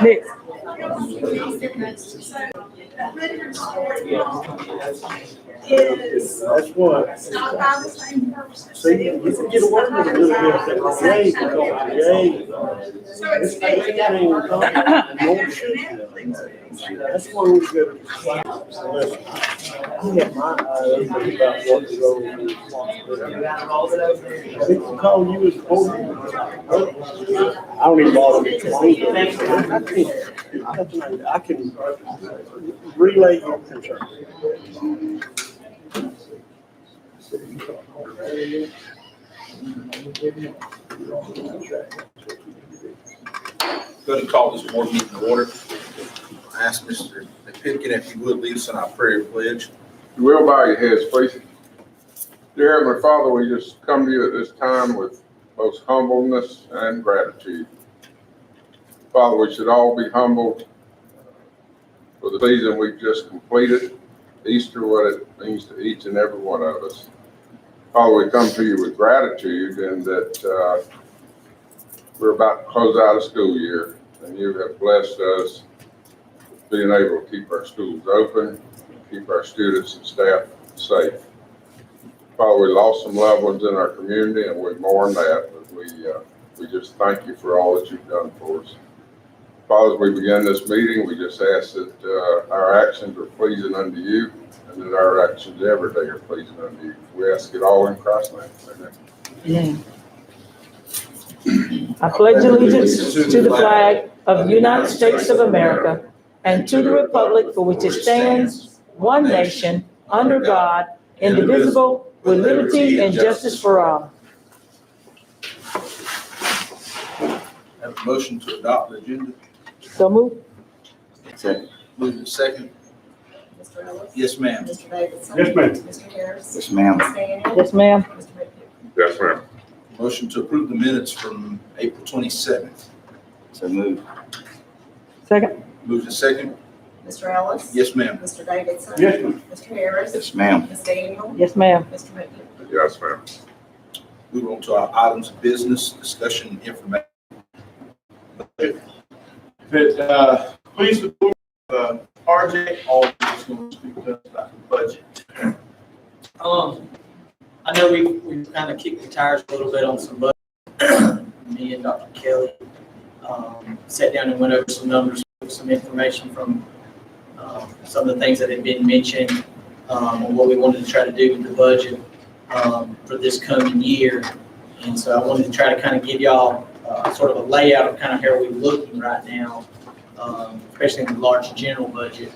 Nick. That's what. See, you can get away with a little bit of that yay, because yay, it's 18 no shit. That's why we go to listen. I get my eyes about what the road is. They can call you as a board member. I don't even bother me. I can relay your concern. Going to call this board meeting to order. I ask Mr. Pitkin if you would lead us in our prayer pledge. You will bow your heads, please. Dear Heavenly Father, we just come to you at this time with most humbleness and gratitude. Father, we should all be humbled for the season we've just completed. Easter, what it means to each and every one of us. Father, we come to you with gratitude and that we're about to close out a school year, and you have blessed us with being able to keep our schools open, keep our students and staff safe. Father, we lost some loved ones in our community, and we mourn that, but we just thank you for all that you've done for us. Father, as we begin this meeting, we just ask that our actions are pleasing unto you, and that our actions every day are pleasing unto you. We ask it all in Christ's name. Amen. I pledge allegiance to the flag of the United States of America and to the republic for which it stands, one nation, under God, indivisible, with liberty and justice for all. Have a motion to adopt the agenda. So move. Second. Move to second. Mr. Ellis? Yes, ma'am. Mr. Davidson? Yes, ma'am. Mr. Harris? Yes, ma'am. Ms. Daniel? Yes, ma'am. Mr. Pitkin? Yes, ma'am. Motion to approve the minutes from April 27th. So moved. Second. Move to second. Mr. Ellis? Yes, ma'am. Mr. Davidson? Yes, ma'am. Mr. Harris? Yes, ma'am. Ms. Daniel? Yes, ma'am. Mr. Pitkin? Yes, ma'am. Move on to our items of business, discussion, and information. Please support RJ, all is going to speak to us about the budget. I know we've kind of kicked the tires a little bit on some budget. Me and Dr. Kelly sat down and went over some numbers, some information from some of the things that had been mentioned on what we wanted to try to do with the budget for this coming year. And so I wanted to try to kind of give y'all sort of a layout of kind of how we're looking right now, especially in the large general budget.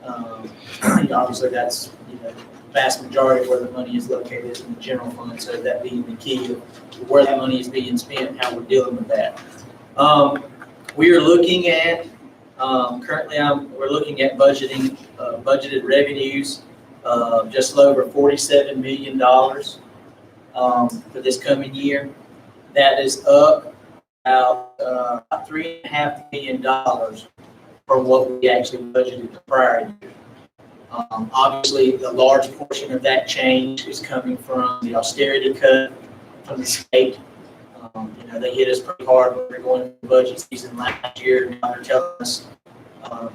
Obviously, that's the vast majority of where the money is located is in the general fund. So that being the key of where that money is being spent, how we're dealing with that. We are looking at currently we're looking at budgeting budgeted revenues just over $47 million for this coming year. That is up about $3.5 million from what we actually budgeted the prior year. Obviously, the large portion of that change is coming from the austerity cut from the state. They hit us pretty hard when we were going into the budget season last year. Now they're telling us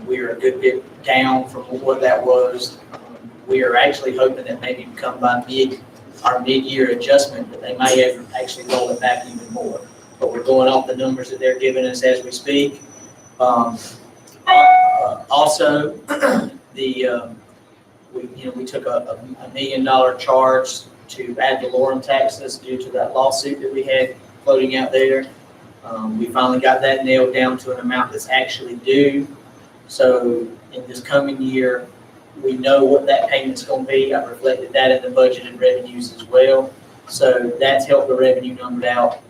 we are a good bit down from what that was. We are actually hoping that maybe come by our mid-year adjustment, that they may actually roll it back even more. But we're going off the numbers that they're giving us as we speak. Also, we took a $1 million charge to ad valorem taxes due to that lawsuit that we had floating out there. We finally got that nailed down to an amount that's actually due. So in this coming year, we know what that payment's going to be. I've reflected that in the budgeted revenues as well. So that's helped the revenue number out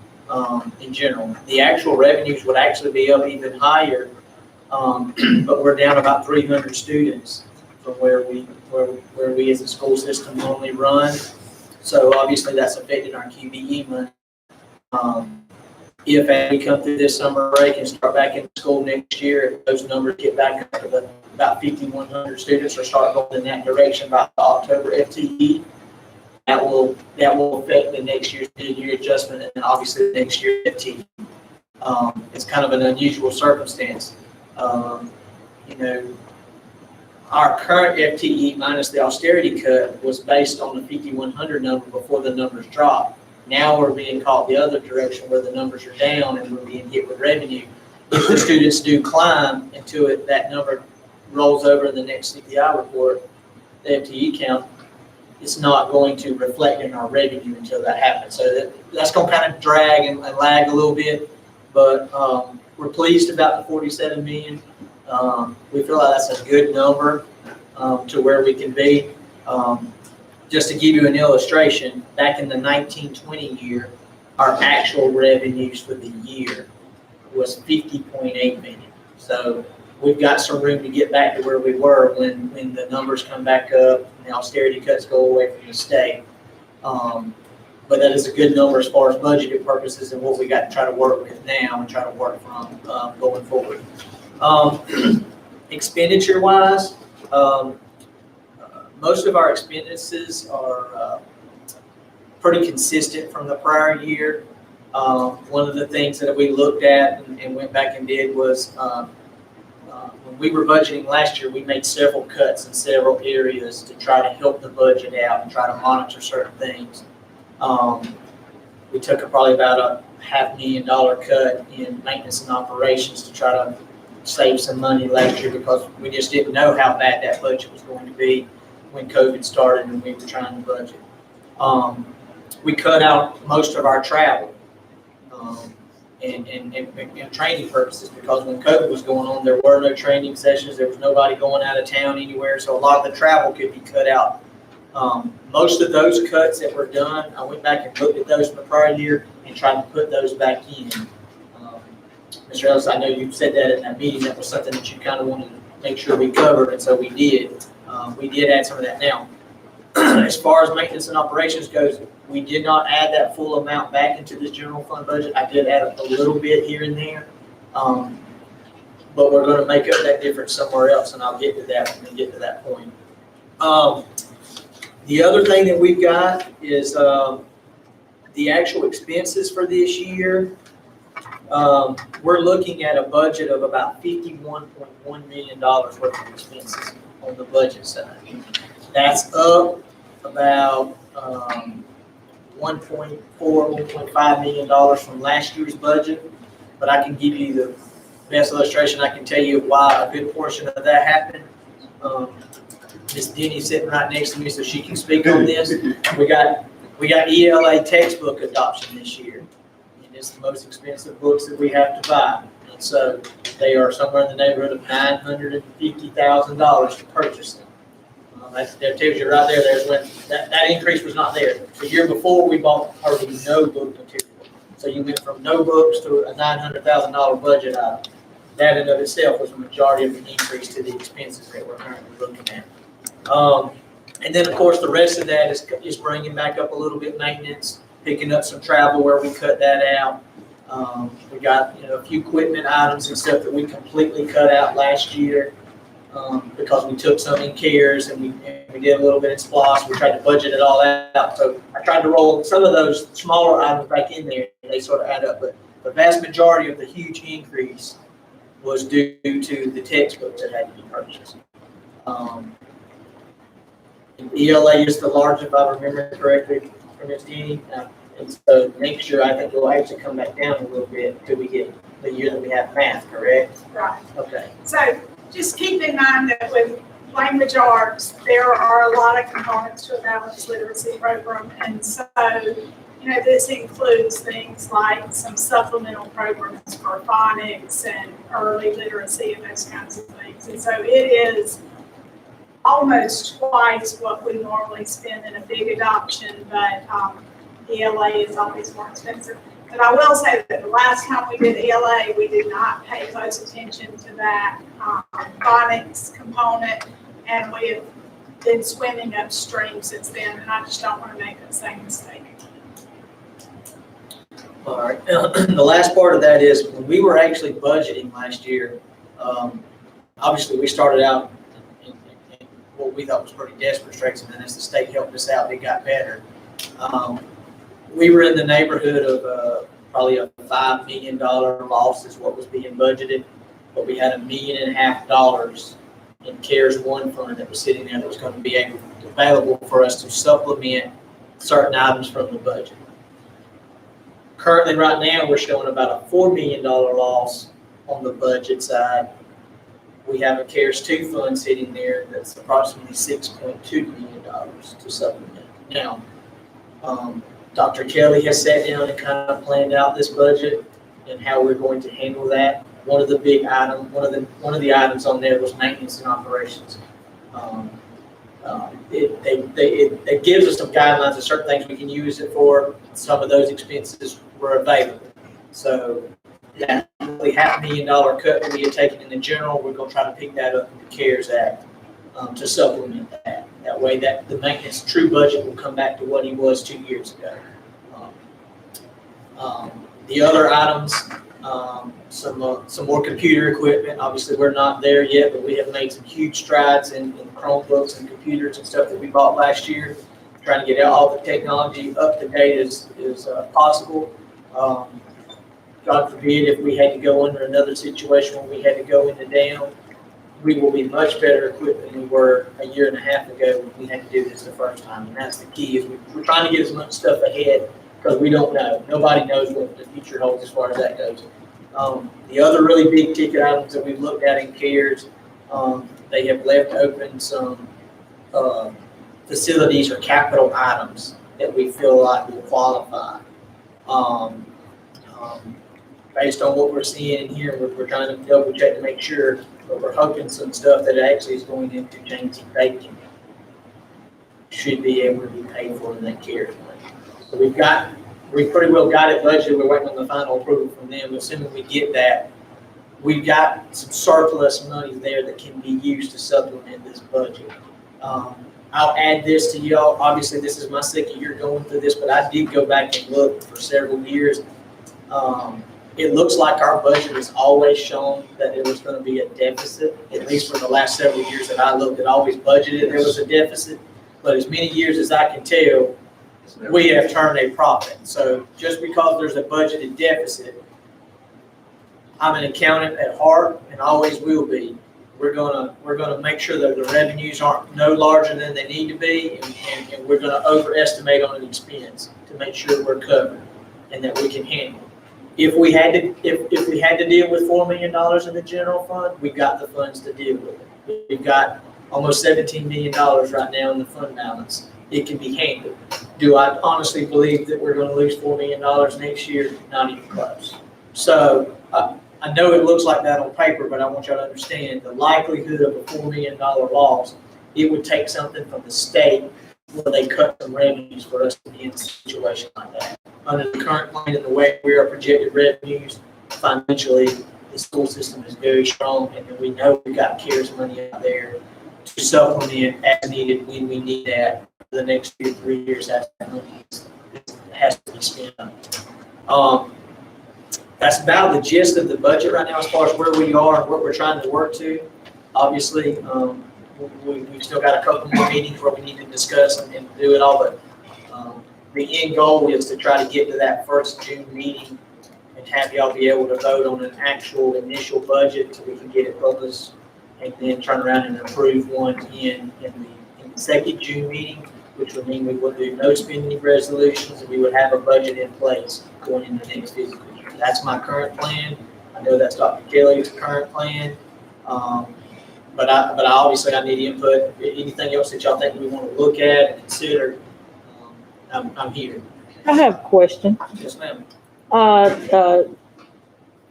in general. The actual revenues would actually be up even higher, but we're down about 300 students from where we as a school system normally run. So obviously that's affected our QBE money. If we come through this summer break and start back in school next year, if those numbers get back up to about 5,100 students or start going in that direction by the October FTE, that will affect the next year's mid-year adjustment and obviously the next year FTE. It's kind of an unusual circumstance. You know, our current FTE minus the austerity cut was based on the 5,100 number before the numbers dropped. Now we're being caught the other direction where the numbers are down and we're being hit with revenue. If the students do climb until that number rolls over in the next CPI report, the FTE count, it's not going to reflect in our revenue until that happens. So that's going to kind of drag and lag a little bit, but we're pleased about the 47 million. We feel like that's a good number to where we can be. Just to give you an illustration, back in the 1920 year, our actual revenues for the year was 50.8 million. So we've got some room to get back to where we were when the numbers come back up and the austerity cuts go away from the state. But that is a good number as far as budgeted purposes and what we got to try to work with now and try to work from going forward. Expenditure wise, most of our expenses are pretty consistent from the prior year. One of the things that we looked at and went back and did was when we were budgeting last year, we made several cuts in several areas to try to help the budget out and try to monitor certain things. We took probably about a $500,000 cut in maintenance and operations to try to save some money last year because we just didn't know how bad that budget was going to be when COVID started and we were trying to budget. We cut out most of our travel and training purposes because when COVID was going on, there were no training sessions. There was nobody going out of town anywhere. So a lot of the travel could be cut out. Most of those cuts that were done, I went back and looked at those from the prior year and tried to put those back in. Mr. Ellis, I know you said that in that meeting. That was something that you kind of wanted to make sure we covered, and so we did. We did add some of that now. As far as maintenance and operations goes, we did not add that full amount back into this general fund budget. I did add a little bit here and there. But we're going to make up that difference somewhere else, and I'll get to that when we get to that point. The other thing that we've got is the actual expenses for this year. We're looking at a budget of about $51.1 million worth of expenses on the budget side. That's up about $1.5 million from last year's budget, but I can give you the best illustration. I can tell you why a good portion of that happened. Miss Denny sitting right next to me, so she can speak on this. We got ELA textbook adoption this year. It's the most expensive books that we have to buy. And so they are somewhere in the neighborhood of $950,000 to purchase them. That tells you right there, there's when that increase was not there. The year before, we bought hardly no book material. So you went from no books to a $900,000 budget item. That in and of itself was the majority of the increase to the expenses that we're currently looking at. And then, of course, the rest of that is bringing back up a little bit maintenance, picking up some travel where we cut that out. We got a few equipment items and stuff that we completely cut out last year because we took some in CARES and we did a little bit in SPLOST. We tried to budget it all out. So I tried to roll some of those smaller items back in there. They sort of add up, but the vast majority of the huge increase was due to the textbooks that had to be purchased. ELA is the largest, if I remember correctly, from Ms. Denny. And so next year, I think we'll actually come back down a little bit until we get the year that we have math, correct? Right. Okay. So just keep in mind that with language arts, there are a lot of components to a balanced literacy program. And so, this includes things like some supplemental programs for phonics and early literacy and those kinds of things. And so it is almost twice what we normally spend in a big adoption, but ELA is always more expensive. But I will say that the last time we did ELA, we did not pay close attention to that phonics component, and we have been swimming upstream since then, and I just don't want to make the same mistake. All right. The last part of that is when we were actually budgeting last year, obviously we started out in what we thought was pretty desperate straits, and then as the state helped us out, it got better. We were in the neighborhood of probably a $5 million loss is what was being budgeted. but we had $1.5 million in CARES One fund that was sitting there that was going to be available for us to supplement certain items from the budget. Currently, right now, we're showing about a $4 million loss on the budget side. We have a CARES 2 fund sitting there that's approximately $6.2 million to supplement. Now, Dr. Kelly has sat down and kind of planned out this budget and how we're going to handle that. One of the big items, one of the items on there was maintenance and operations. It gives us some guidelines of certain things we can use it for. Some of those expenses were available. So that roughly $500,000 cut that we had taken in the general, we're going to try to pick that up in the CARES Act to supplement that. That way that the maintenance true budget will come back to what he was 2 years ago. The other items, some more computer equipment. Obviously, we're not there yet, but we have made some huge strides in Chromebooks and computers and stuff that we bought last year, trying to get all the technology up to date as possible. God forbid if we had to go under another situation where we had to go into down, we will be much better equipped than we were a year and a half ago when we had to do this the first time. And that's the key, is we're trying to get as much stuff ahead because we don't know. Nobody knows what the future holds as far as that goes. The other really big ticket items that we've looked at in CARES, they have left open some facilities or capital items that we feel like will qualify. Based on what we're seeing in here, we're trying to double check to make sure, but we're hoping some stuff that actually is going into James Bacon should be able to be paid for in that CARES money. So we pretty well got it budgeted. We're waiting on the final approval from them. Assuming we get that, we've got some surplus money there that can be used to supplement this budget. I'll add this to y'all. Obviously, this is my second year going through this, but I did go back and look for several years. It looks like our budget has always shown that there was going to be a deficit, at least for the last several years that I looked at, always budgeted there was a deficit. But as many years as I can tell, we have turned a profit. So just because there's a budgeted deficit, I'm an accountant at heart and always will be. We're gonna make sure that the revenues aren't no larger than they need to be, and we're gonna overestimate on an expense to make sure we're covered and that we can handle it. If we had to deal with $4 million in the general fund, we've got the funds to deal with it. We've got almost $17 million right now in the fund balance. It can be handled. Do I honestly believe that we're going to lose $4 million next year? Not even close. So I know it looks like that on paper, but I want y'all to understand the likelihood of a $4 million loss. It would take something from the state where they cut some revenues for us to be in a situation like that. Under the current plan and the way we are projected revenues, financially, the school system is very strong, and then we know we've got CARES money out there to supplement as needed when we need that for the next 2 to 3 years as that money has to be spent on. That's about the gist of the budget right now as far as where we are and what we're trying to work to. Obviously, we've still got a couple more meetings where we need to discuss and do it all, but the end goal is to try to get to that first June meeting and have y'all be able to vote on an actual initial budget so we can get it published and then turn around and approve one in the second June meeting, which would mean we would do no spending resolutions and we would have a budget in place going into the next fiscal year. That's my current plan. I know that's Dr. Kelly's current plan. But obviously I need input. Anything else that y'all think we want to look at and consider, I'm here. I have a question. Yes, ma'am.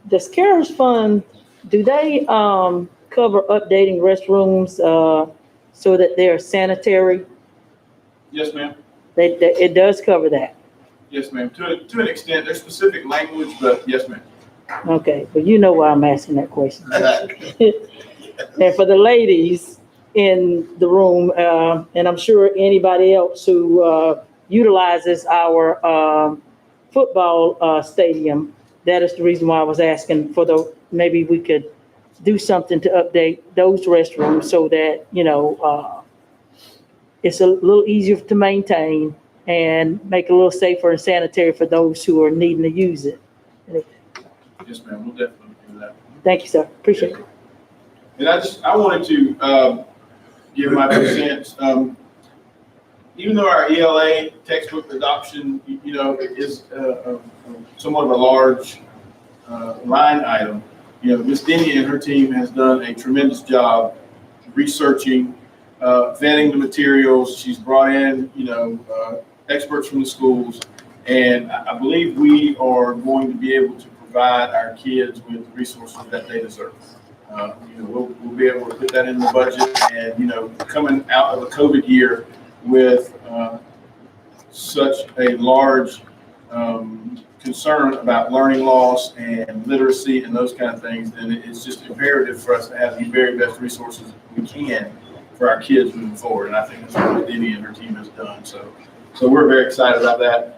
Does CARES Fund, do they cover updating restrooms so that they're sanitary? Yes, ma'am. It does cover that. Yes, ma'am. To an extent, there's specific language, but yes, ma'am. Okay, but you know why I'm asking that question. And for the ladies in the room, and I'm sure anybody else who utilizes our football stadium, that is the reason why I was asking for maybe we could do something to update those restrooms so that, it's a little easier to maintain and make it a little safer and sanitary for those who are needing to use it. Yes, ma'am. We'll definitely do that. Thank you, sir. Appreciate it. And I wanted to, give my 2 cents. Even though our ELA textbook adoption, is, somewhat of a large, line item, Ms. Denny and her team has done a tremendous job researching, vetting the materials. She's brought in, experts from the schools. And I believe we are going to be able to provide our kids with the resources that they deserve. We'll be able to put that in the budget and, coming out of the COVID year with such a large concern about learning loss and literacy and those kind of things, then it's just imperative for us to have the very best resources we can for our kids moving forward. And I think that's what Denny and her team has done. So we're very excited about that.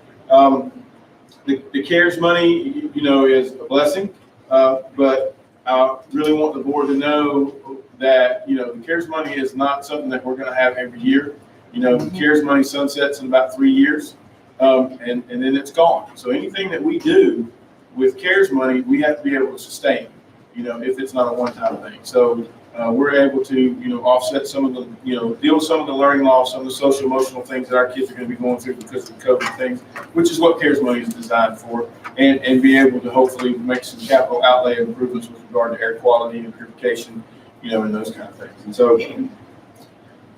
The CARES money, is a blessing, but I really want the board to know that, the CARES money is not something that we're going to have every year. The CARES money sunsets in about 3 years, and then it's gone. So anything that we do with CARES money, we have to be able to sustain, if it's not a one-time thing. So we're able to, offset some of the, deal with some of the learning loss, some of the social emotional things that our kids are going to be going through because of the COVID things, which is what CARES money is designed for, and be able to hopefully make some capital outlay improvements with regard to air quality and purification, and those kind of things. And so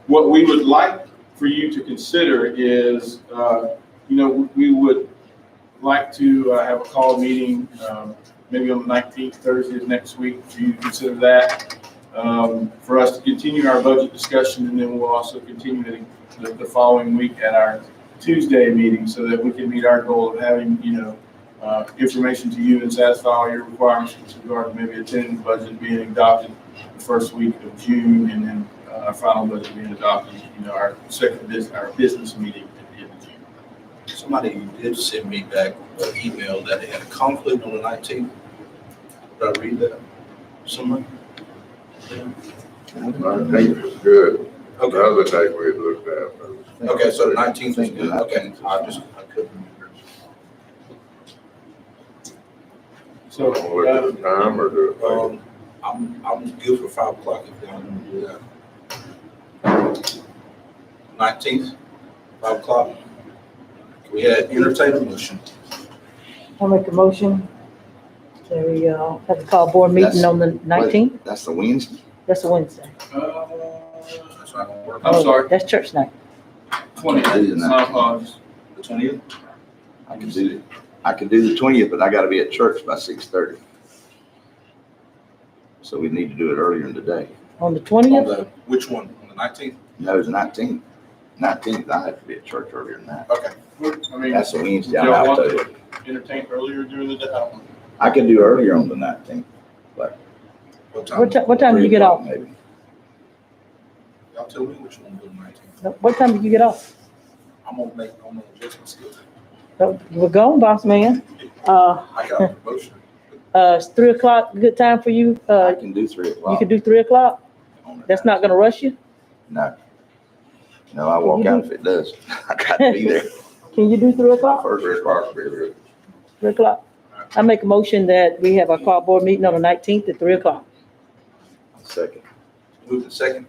what we would like for you to consider is, we would like to have a call meeting, maybe on the 19th, Thursday of next week, for you to consider that. For us to continue our budget discussion, and then we'll also continue the following week at our Tuesday meeting so that we can meet our goal of having, information to you and satisfy all your requirements with regard to maybe a tentative budget being adopted the first week of June, and then our final budget being adopted, our business meeting at the end of June. Somebody did send me back an email that they had a conflict on the 19th. Did I read that? Someone? I think it's good. The Okay, other day we had looked at. okay, so the 19th is good. Okay, I couldn't remember. So, Look at the time or the. I'm good for 5 o'clock if y'all want to do that. 19th, 5 o'clock. Can we entertain a motion? I'll make a motion. There we go. Have a call board meeting on the 19th. That's the Wednesday. That's a Wednesday. That's not gonna work. I'm sorry, That's church night. 20th. My apologies. The 20th? I can do the 20th, but I gotta be at church by 6:30. So we need to do it earlier in the day. On the On 20th? the, which one? On the 19th? No, it's 19th. 19th, I have to be at church earlier than that. Okay. I mean, That's a Wednesday. I'm y'all out want there. to entertain earlier during the day? I can do earlier on the 19th. What time? What time do you get 3 o'clock off? Maybe. Y'all tell me which one on the 19th. What time do you get off? I'm gonna make adjustments. We're gone, boss man. I got a motion. It's 3 o'clock, good time for you? I can do 3 You o'clock. can do 3 o'clock? on the That's not gonna rush you? No. No, I walk out if it does. I got to be there. Can you do 3 o'clock? First responsibility. 3 o'clock? I make a motion that we have our call board meeting on the 19th at 3 o'clock. Second. Move to second.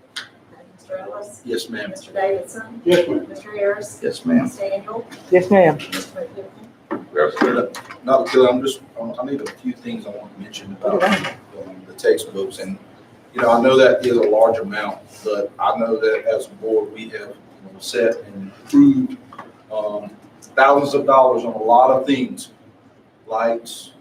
Mr. Ellis? Yes, ma'am. Mr. Davidson? Yes, ma'am. Mr. Harris? Yes, ma'am. Ms. Daniel? Yes, ma'am. Mr. McKibben? That's good. Not because I need a few things I want to mention about the textbooks. And, I know that is a large amount, but I know that as a board, we have set and approved thousands of dollars on a lot of things, lights,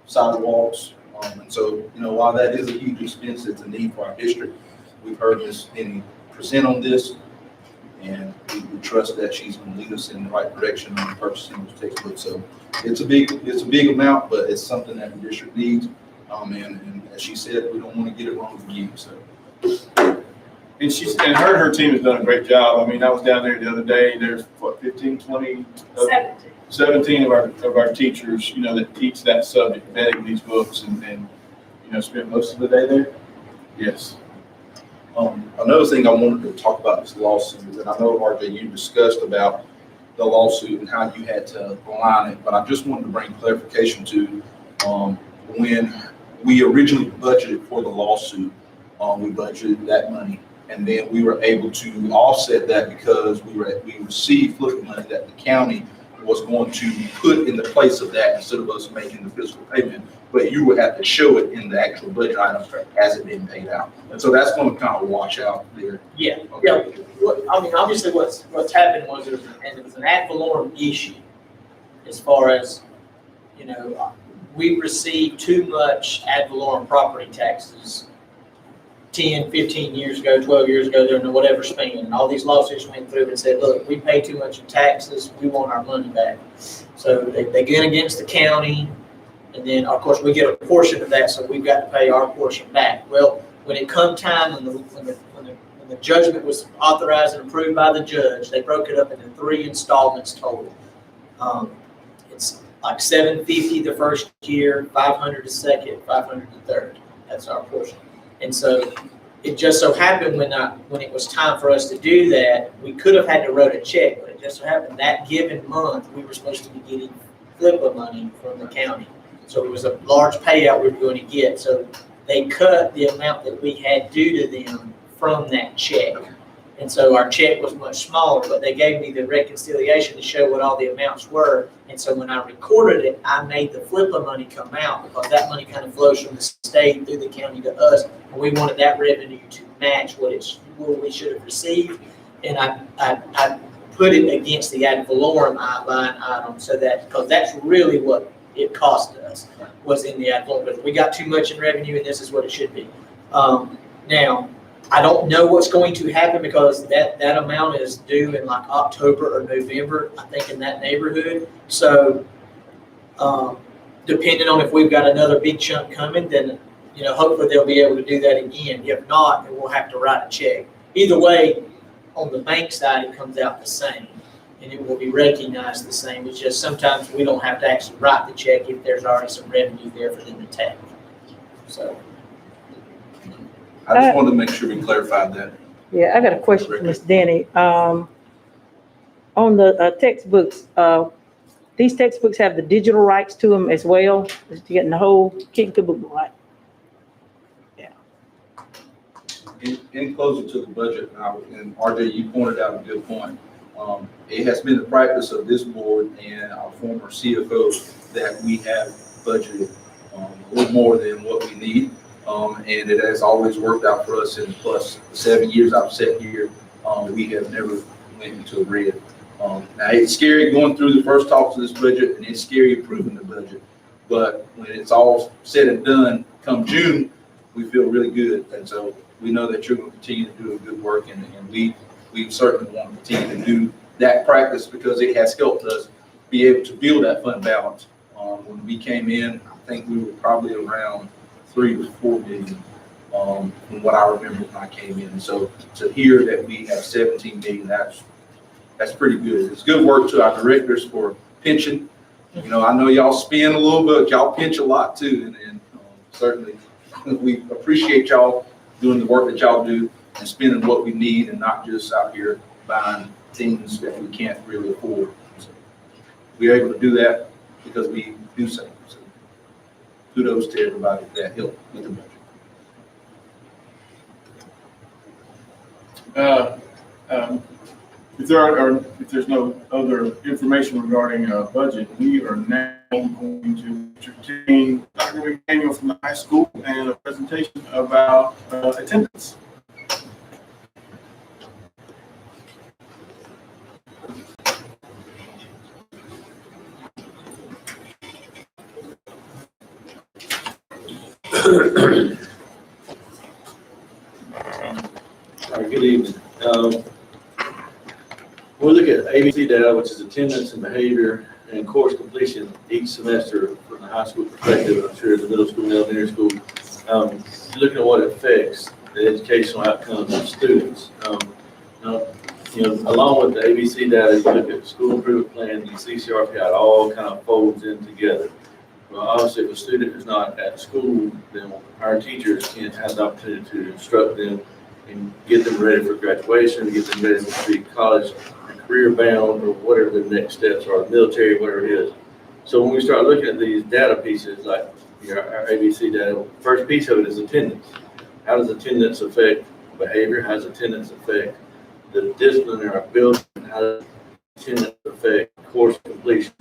sidewalks. And so, while that is a huge expense, it's a need for our district. We've heard Ms. Denny present on this, and we trust that she's going to lead us in the right direction on purchasing those textbooks. So it's a big amount, but it's something that the district needs. And as she said, we don't want to get it wrong again. So. And her team has done a great job. I mean, I was down there the other day. There's 15, 20, 17 of our teachers, that teach that subject, vetting these books, and spent most of the day there. Yes. Another thing I wanted to talk about this lawsuit, and I know, RJ, you discussed about the lawsuit and how you had to align it, but I just wanted to bring clarification to when we originally budgeted for the lawsuit. We budgeted that money, and then we were able to offset that because we received FLIPA money that the county was going to put in the place of that instead of us making the fiscal payment. But you would have to show it in the actual budget item as it being paid out. And so that's going to kind of wash out there. Yeah, Okay. yeah. I mean, obviously what's happened was it was an ad valorem issue as far as, you know, we received too much ad valorem property taxes 10, 15 years ago, 12 years ago, during whatever span. And all these lawsuits went through and said, look, we pay too much in taxes, we want our money back. So they get against the county, and then, of course, we get a portion of that, so we've got to pay our portion back. Well, when it come time, when the judgment was authorized and approved by the judge, they broke it up into 3 installments total. It's like $750 the first year, $500 the second, $500 the third. That's our portion. And so it just so happened when it was time for us to do that, we could have had to write a check, but it just so happened that given month, we were supposed to be getting FLIPA money from the county. So it was a large payout we were going to get. So they cut the amount that we had due to them from that check. And so our check was much smaller, but they gave me the reconciliation to show what all the amounts were. And so when I recorded it, I made the FLIPA money come out because that money kind of flows from the state through the county to us. And we wanted that revenue to match what we should have received. And I put it against the ad valorem line item so that, because that's really what it cost us, was in the ad valorem. But we got too much in revenue and this is what it should be. Now, I don't know what's going to happen because that amount is due in like October or November, I think in that neighborhood. So depending on if we've got another big chunk coming, then, you know, hopefully they'll be able to do that again. If not, then we'll have to write a check. Either way, on the bank side, it comes out the same and it will be recognized the same. It's just sometimes we don't have to actually write the check if there's already some revenue there for them to take. So. I just wanted to make sure we clarified that. Yeah, I got a question for Ms. Danny. On the textbooks, these textbooks have the digital rights to them as well. You're getting the whole kit to boot, right? In closing to the budget, and RJ, you pointed out a good point. It has been the practice of this board and our former CFO that we have budgeted a little more than what we need. And it has always worked out for us. And plus, the 7 years I've sat here, we have never went into a red. Now, it's scary going through the first talks of this budget, and it's scary approving the budget. But when it's all said and done, come June, we feel really good. And so we know that you're going to continue to do a good work, and we certainly want to continue to do that practice because it has helped us be able to build that fund balance. When we came in, I think we were probably around 3 to 4 million from what I remember when I came in. So to hear that we have 17 million, that's pretty good. It's good work to our directors for pension. You know, I know y'all spend a little bit, y'all pinch a lot too, and certainly we appreciate y'all doing the work that y'all do and spending what we need and not just out here buying things that we can't really afford. So we're able to do that because we do so. Kudos to everybody that helped with the budget. If there's no other information regarding budget, we are now going to entertain Dr. McDaniel from the high school and a presentation about attendance. Good evening. We'll look at ABC data, which is attendance and behavior and course completion each semester from the high school perspective. I'm sure the middle school and elementary school. Looking at what affects the educational outcomes of students. Along with the ABC data, you look at school improvement plans and CCRP, how it all kind of folds in together. Well, obviously, if a student is not at school, then our teachers can have the opportunity to instruct them and get them ready for graduation, get them ready to be college and career bound or whatever the next steps are, the military, whatever it is. So when we start looking at these data pieces, like our ABC data. First piece of it is attendance. How does attendance affect behavior? How does attendance affect the discipline in our building? How does attendance affect course completion?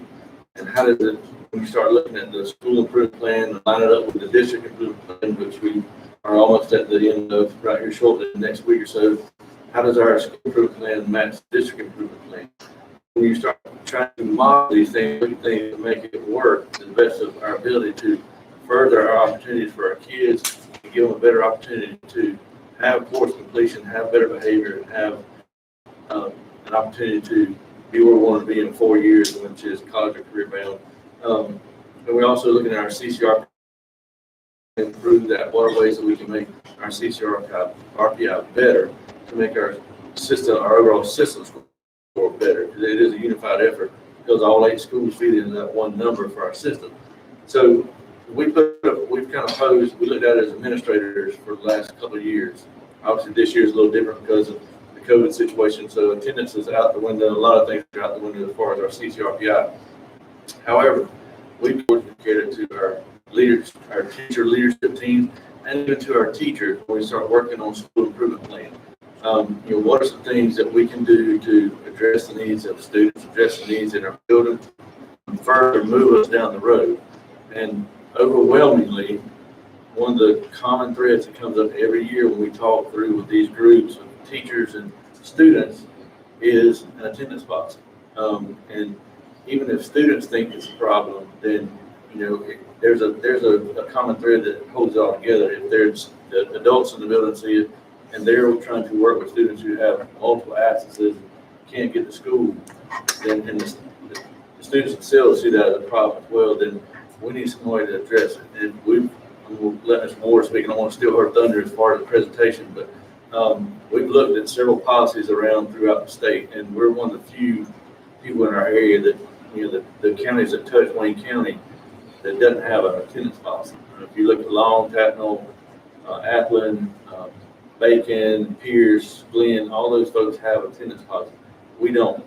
And how does it, when you start looking at the school improvement plan and line it up with the district improvement plan, which we are almost at the end of right here shortly, next week or so, how does our school improvement plan match the district improvement plan? When you start trying to model these things, look at things to make it work to the best of our ability to further our opportunities for our kids, and give them a better opportunity to have course completion, have better behavior, and have an opportunity to be where we want to be in 4 years, which is college or career bound. And we're also looking at our CCR, improve that. What are ways that we can make our CCR RPI better to make our system, our overall system score better? Because it is a unified effort, because all 8 schools feed into that one number for our system. So we've kind of posed, we looked at it as administrators for the last couple of years. Obviously, this year is a little different because of the COVID situation, so attendance is out the window. A lot of things are out the window as far as our CCRPI. However, we've communicated to our leaders, our teacher leadership team, and even to our teachers when we start working on school improvement plan. What are some things that we can do to address the needs of the students, address the needs in our building, and further move us down the road? And overwhelmingly, one of the common threads that comes up every year when we talk through with these groups of teachers and students is an attendance policy. And even if students think it's a problem, then there's a common thread that holds it all together. If there's the adults in the building see it, and they're trying to work with students who have multiple absences and can't get to school, then and the students themselves see that as a problem as well, then we need some way to address it. And we'll let Ms. Moore speak. I don't want to steal her thunder as far as the presentation, but we've looked at several policies around throughout the state, and we're one of the few people in our area that, the counties that touch Wayne County that doesn't have an attendance policy. If you look at Long, Tatnall, Athland, Bacon, Pierce, Glenn, all those folks have attendance policy. We don't.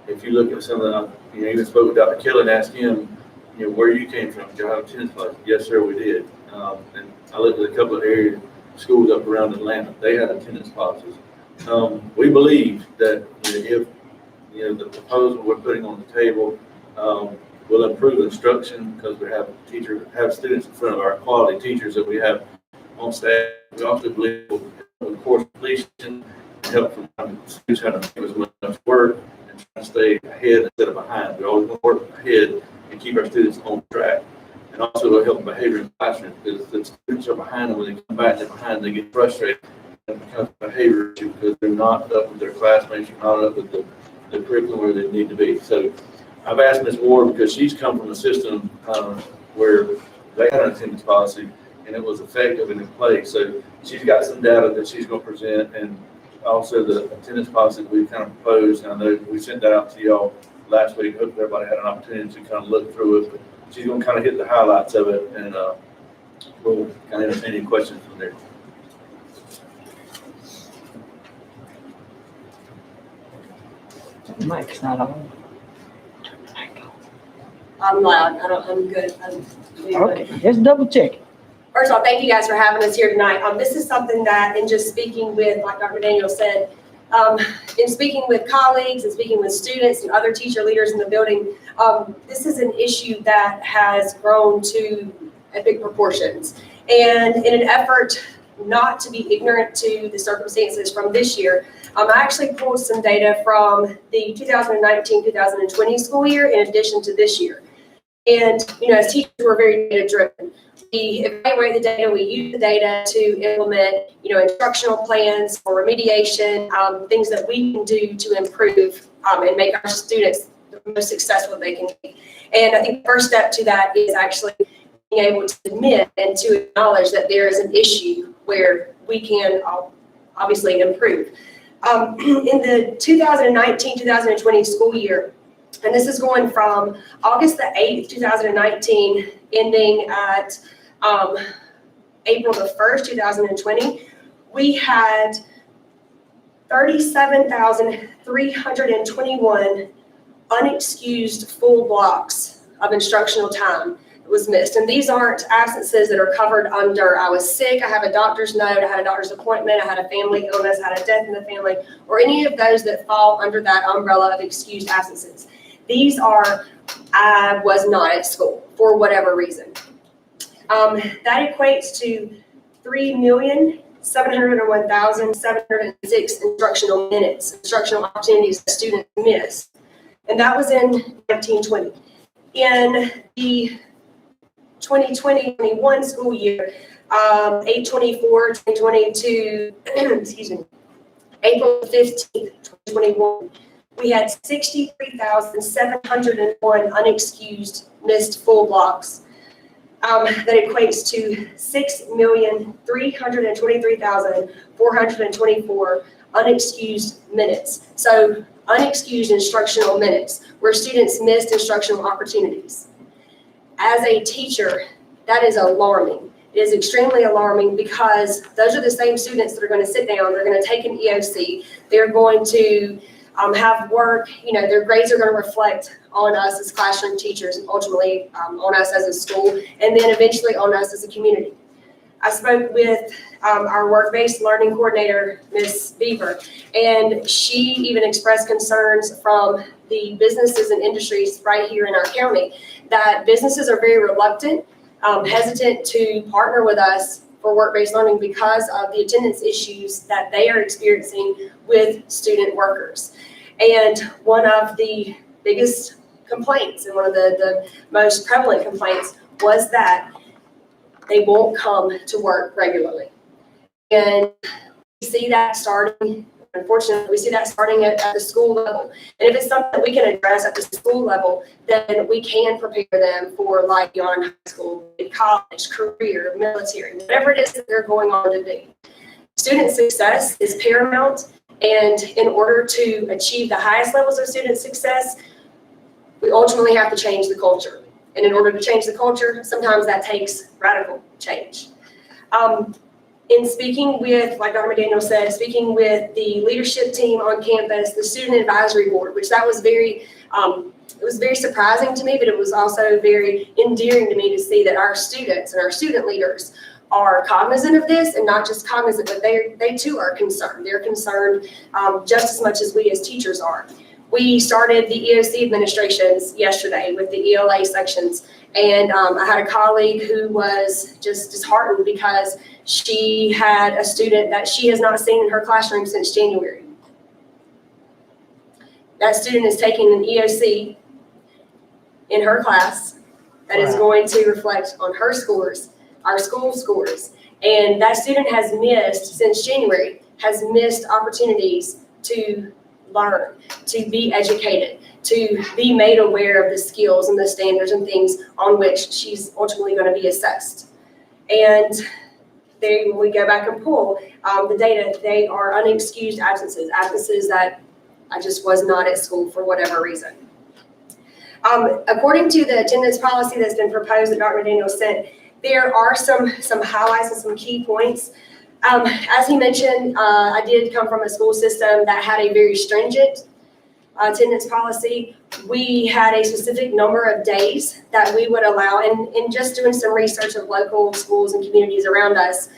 If you look at some of the, even spoke with Dr. Kelly and asked him, where you came from, did you have attendance policy? Yes, sir, we did. And I looked at a couple of area schools up around Atlanta. They had attendance policies. We believe that if the proposal we're putting on the table will improve instruction, because we have students in front of our quality teachers that we have on staff. We also believe with course completion, help from students having to do as much work and trying to stay ahead instead of behind. We always want to work ahead and keep our students on track. And also it'll help behavior in the classroom, because the students are behind, and when they come back, they're behind, they get frustrated, and it becomes a behavior issue because they're not up with their classmates, or not up with the curriculum where they need to be. So I've asked Ms. Ward, because she's come from a system where they had an attendance policy and it was effective and in place. So she's got some data that she's going to present, and also the attendance policy that we've kind of proposed. And I know we sent that out to y'all last week. Hopefully everybody had an opportunity to kind of look through it. But she's going to kind of hit the highlights of it, and we'll kind of entertain any questions from there. Mike's not on. I'm loud. I'm good. Okay, just double check. First of all, thank you guys for having us here tonight. This is something that, in just speaking with, like Dr. Daniel said, in speaking with colleagues and speaking with students and other teacher leaders in the building, this is an issue that has grown to big proportions. And in an effort not to be ignorant to the circumstances from this year, I actually pulled some data from the 2019-2020 school year in addition to this year. And, as teachers, we're very data driven. We evaluate the data, we use the data to implement, instructional plans for remediation, things that we can do to improve and make our students the most successful they can be. And I think the first step to that is actually being able to admit and to acknowledge that there is an issue where we can obviously improve. In the 2019-2020 school year, and this is going from August the 8th, 2019, ending at April the 1st, 2020, we had 37,321 unexcused full blocks of instructional time was missed. And these aren't absences that are covered under, I was sick, I have a doctor's note, I had a doctor's appointment, I had a family illness, I had a death in the family, or any of those that fall under that umbrella of excused absences. These are, I was not at school for whatever reason. That equates to 3,701,706 instructional minutes, instructional opportunities that students missed. And that was in 1920. In the 2020-21 school year, 8/24/2020 to, excuse me, April 15th, 2021, we had 63,701 unexcused missed full blocks. That equates to 6,323,424 unexcused minutes. So unexcused instructional minutes where students missed instructional opportunities. As a teacher, that is alarming. It is extremely alarming because those are the same students that are going to sit down, they're going to take an EOC, they're going to have work, their grades are going to reflect on us as classroom teachers, and ultimately on us as a school, and then eventually on us as a community. I spoke with our work-based learning coordinator, Ms. Beaver, and she even expressed concerns from the businesses and industries right here in our county that businesses are very reluctant, hesitant to partner with us for work-based learning because of the attendance issues that they are experiencing with student workers. And one of the biggest complaints and one of the most prevalent complaints was that they won't come to work regularly. And we see that starting, unfortunately, we see that starting at the school level. And if it's something we can address at the school level, then we can prepare them for life beyond high school, college, career, military, whatever it is that they're going on to do. Student success is paramount, and in order to achieve the highest levels of student success, we ultimately have to change the culture. And in order to change the culture, sometimes that takes radical change. In speaking with, like Dr. McDaniel said, speaking with the leadership team on campus, the student advisory board, which that was very, it was very surprising to me, but it was also very endearing to me to see that our students and our student leaders are cognizant of this, and not just cognizant, but they too are concerned. They're concerned just as much as we as teachers are. We started the EOC administrations yesterday with the ELA sections, and I had a colleague who was just disheartened because she had a student that she has not seen in her classroom since January. That student is taking an EOC in her class that is going to reflect on her scores, our school scores, and that student has missed, since January, has missed opportunities to learn, to be educated, to be made aware of the skills and the standards and things on which she's ultimately going to be assessed. And when we go back and pull the data, they are unexcused absences, absences that I just was not at school for whatever reason. According to the attendance policy that's been proposed that Dr. McDaniel sent, there are some highlights and some key points. As he mentioned, I did come from a school system that had a very stringent attendance policy. We had a specific number of days that we would allow, and in just doing some research of local schools and communities around us,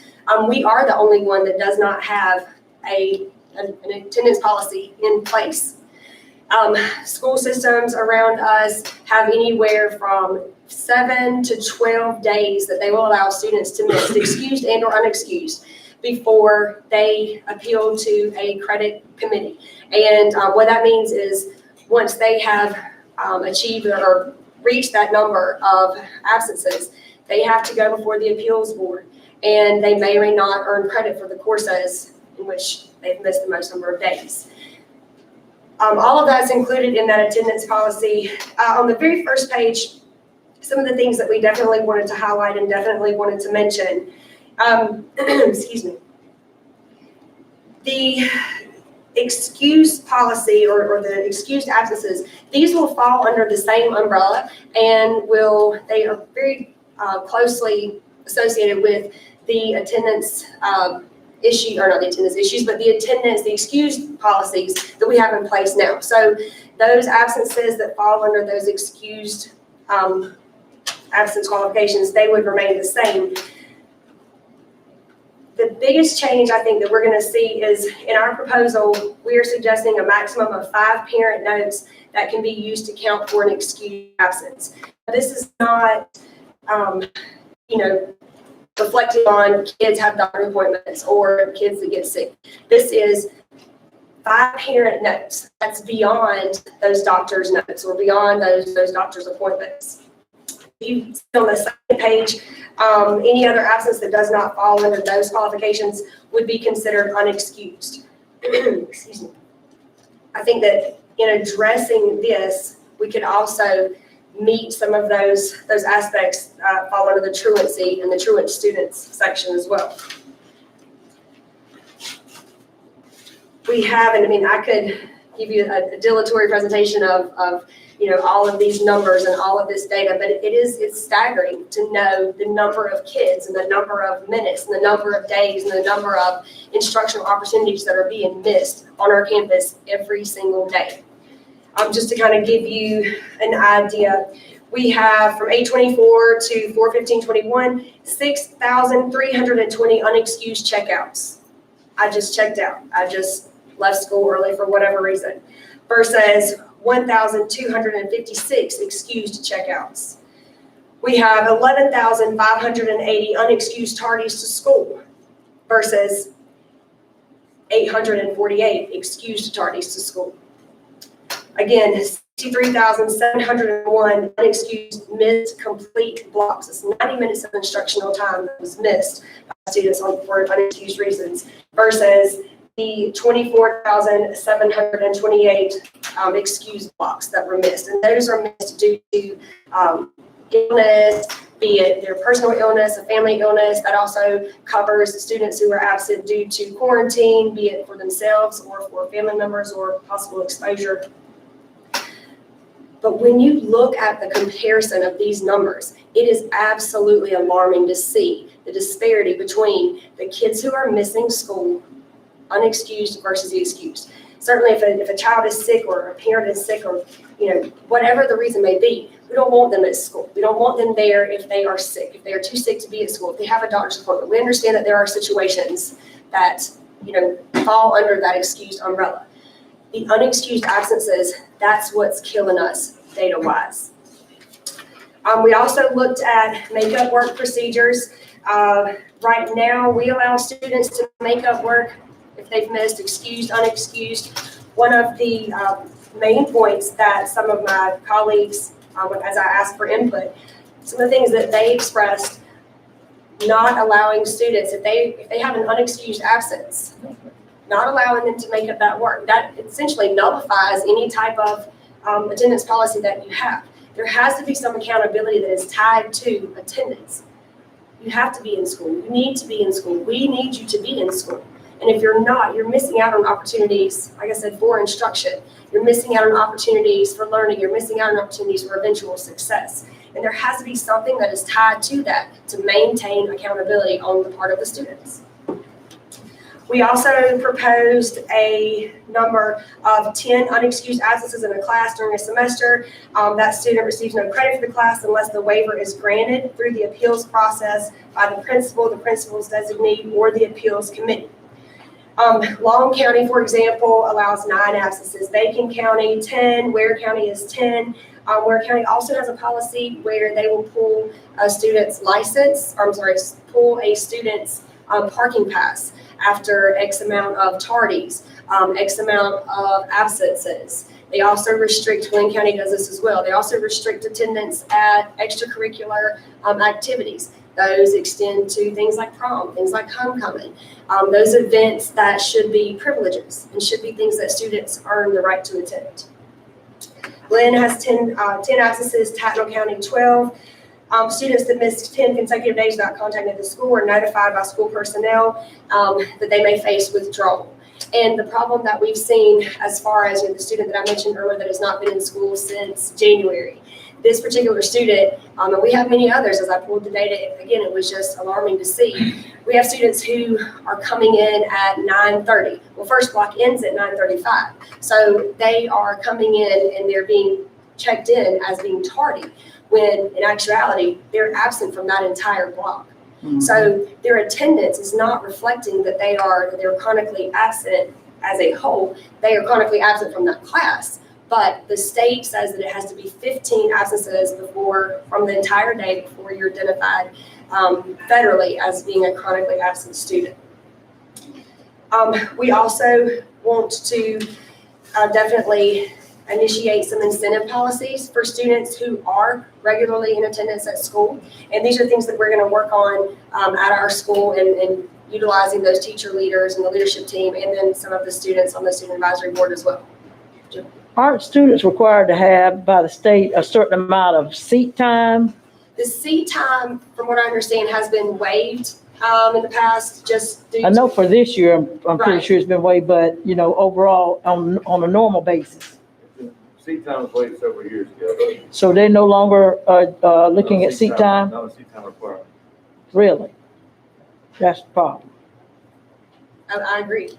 we are the only one that does not have an attendance policy in place. School systems around us have anywhere from 7 to 12 days that they will allow students to miss, excused and or unexcused, before they appeal to a credit committee. And what that means is once they have achieved or reached that number of absences, they have to go before the appeals board, and they may or may not earn credit for the courses in which they've missed the most number of days. All of that's included in that attendance policy. On the very first page, some of the things that we definitely wanted to highlight and definitely wanted to mention. Excuse me. The excused policy or the excused absences, these will fall under the same umbrella, and they are very closely associated with the attendance issue, or not the attendance issues, but the excused policies that we have in place now. So those absences that fall under those excused absence qualifications, they would remain the same. The biggest change I think that we're gonna see is in our proposal, we are suggesting a maximum of 5 parent notes that can be used to count for an excused absence. This is not, reflecting on kids have doctor appointments or kids that get sick. This is 5 parent notes. That's beyond those doctor's notes or beyond those doctor's appointments. You see on the second page, any other absence that does not fall under those qualifications would be considered unexcused. Excuse me. I think that in addressing this, we could also meet some of those aspects fall under the truancy and the truant students section as well. We have, and I mean, I could give you a dilatory presentation of all of these numbers and all of this data, but it's staggering to know the number of kids and the number of minutes and the number of days and the number of instructional opportunities that are being missed on our campus every single day. Just to kind of give you an idea, we have from 8/24 to 4/15/21, 6,320 unexcused checkouts. I just checked out. I just left school early for whatever reason, versus 1,256 excused checkouts. We have 11,580 unexcused tardies to school versus 848 excused tardies to school. Again, 63,701 unexcused missed complete blocks. It's 90 minutes of instructional time that was missed by students for unexcused reasons versus the 24,728 excused blocks that were missed. And those are missed due to illness, be it their personal illness, a family illness. That also covers students who are absent due to quarantine, be it for themselves or for family members or possible exposure. But when you look at the comparison of these numbers, it is absolutely alarming to see the disparity between the kids who are missing school, unexcused versus the excused. Certainly if a child is sick or a parent is sick or whatever the reason may be, we don't want them at school. We don't want them there if they are sick, if they are too sick to be at school, if they have a doctor's appointment. We understand that there are situations that fall under that excused umbrella. The unexcused absences, that's what's killing us data-wise. We also looked at makeup work procedures. Right now, we allow students to make up work if they've missed excused, unexcused. One of the main points that some of my colleagues, as I asked for input, some of the things that they expressed, not allowing students, if they have an unexcused absence, not allowing them to make up that work, that essentially nullifies any type of attendance policy that you have. There has to be some accountability that is tied to attendance. You have to be in school. You need to be in school. We need you to be in school. And if you're not, you're missing out on opportunities, like I said, for instruction. You're missing out on opportunities for learning. You're missing out on opportunities for eventual success. And there has to be something that is tied to that to maintain accountability on the part of the students. We also proposed a number of 10 unexcused absences in a class during a semester. That student receives no credit for the class unless the waiver is granted through the appeals process by the principal's designee, or the appeals committee. Long County, for example, allows 9 absences. Macon County, 10. Ware County is 10. Ware County also has a policy where they will pull a student's pull a student's parking pass after X amount of tardies, X amount of absences. They also restrict, Glenn County does this as well, they also restrict attendance at extracurricular activities. Those extend to things like prom, things like homecoming, those events that should be privileges and should be things that students earn the right to attend. Glenn has 10 absences, Tattnall County 12. Students that missed 10 consecutive days without contacting the school were notified by school personnel that they may face withdrawal. And the problem that we've seen as far as the student that I mentioned earlier that has not been in school since January, this particular student, and we have many others as I pulled the data, again, it was just alarming to see. We have students who are coming in at 9:30. Well, first block ends at 9:35. So they are coming in and they're being checked in as being tardy, when in actuality, they're absent from that entire block. So their attendance is not reflecting that they're chronically absent as a whole. They are chronically absent from that class. But the state says that it has to be 15 absences from the entire day before you're identified federally as being a chronically absent student. We also want to definitely initiate some incentive policies for students who are regularly in attendance at school. And these are things that we're going to work on at our school and utilizing those teacher leaders and the leadership team, and then some of the students on the student advisory board as well. Aren't students required to have by the state a certain amount of seat time? The seat time, from what I understand, has been waived in the past, just due I know to, for this year, I'm pretty Right. sure it's been waived, but, you know, overall, on a normal basis. Seat time was waived several years ago. So they're no longer, looking at seat time? Not a seat time requirement. Really? That's the problem. I agree.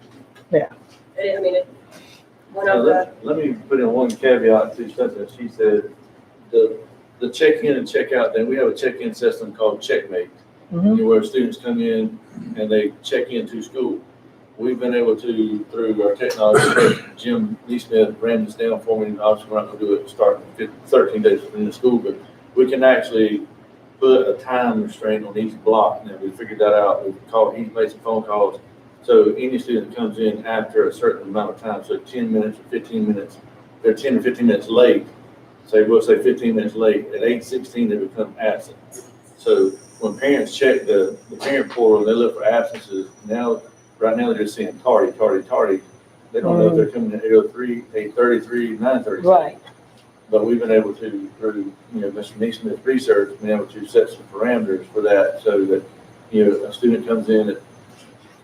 Yeah. I mean, one Now, of the, let me put in one caveat to something she said. The check-in and check-out, then we have a check-in system called Checkmate, Mhm. where students come in and they check into school. We've been able to, through our technology, Jim Neesmith ran this down for me, and obviously we're not gonna do it starting 13 days in the school, but we can actually put a time restraint on each block, and we figured that out. He's made some phone calls. So any student that comes in after a certain amount of time, so 10 minutes or 15 minutes, they're 10 or 15 minutes late, we'll say 15 minutes late, at 8:16 they become absent. So when parents check the parent portal and they look for absences, right now they're just seeing tardy. They don't know if they're coming in 8:03, 8:33, 9:36. Right. But we've been able to, through, Mr. Neesmith's research, been able to set some parameters for that so that, a student comes in at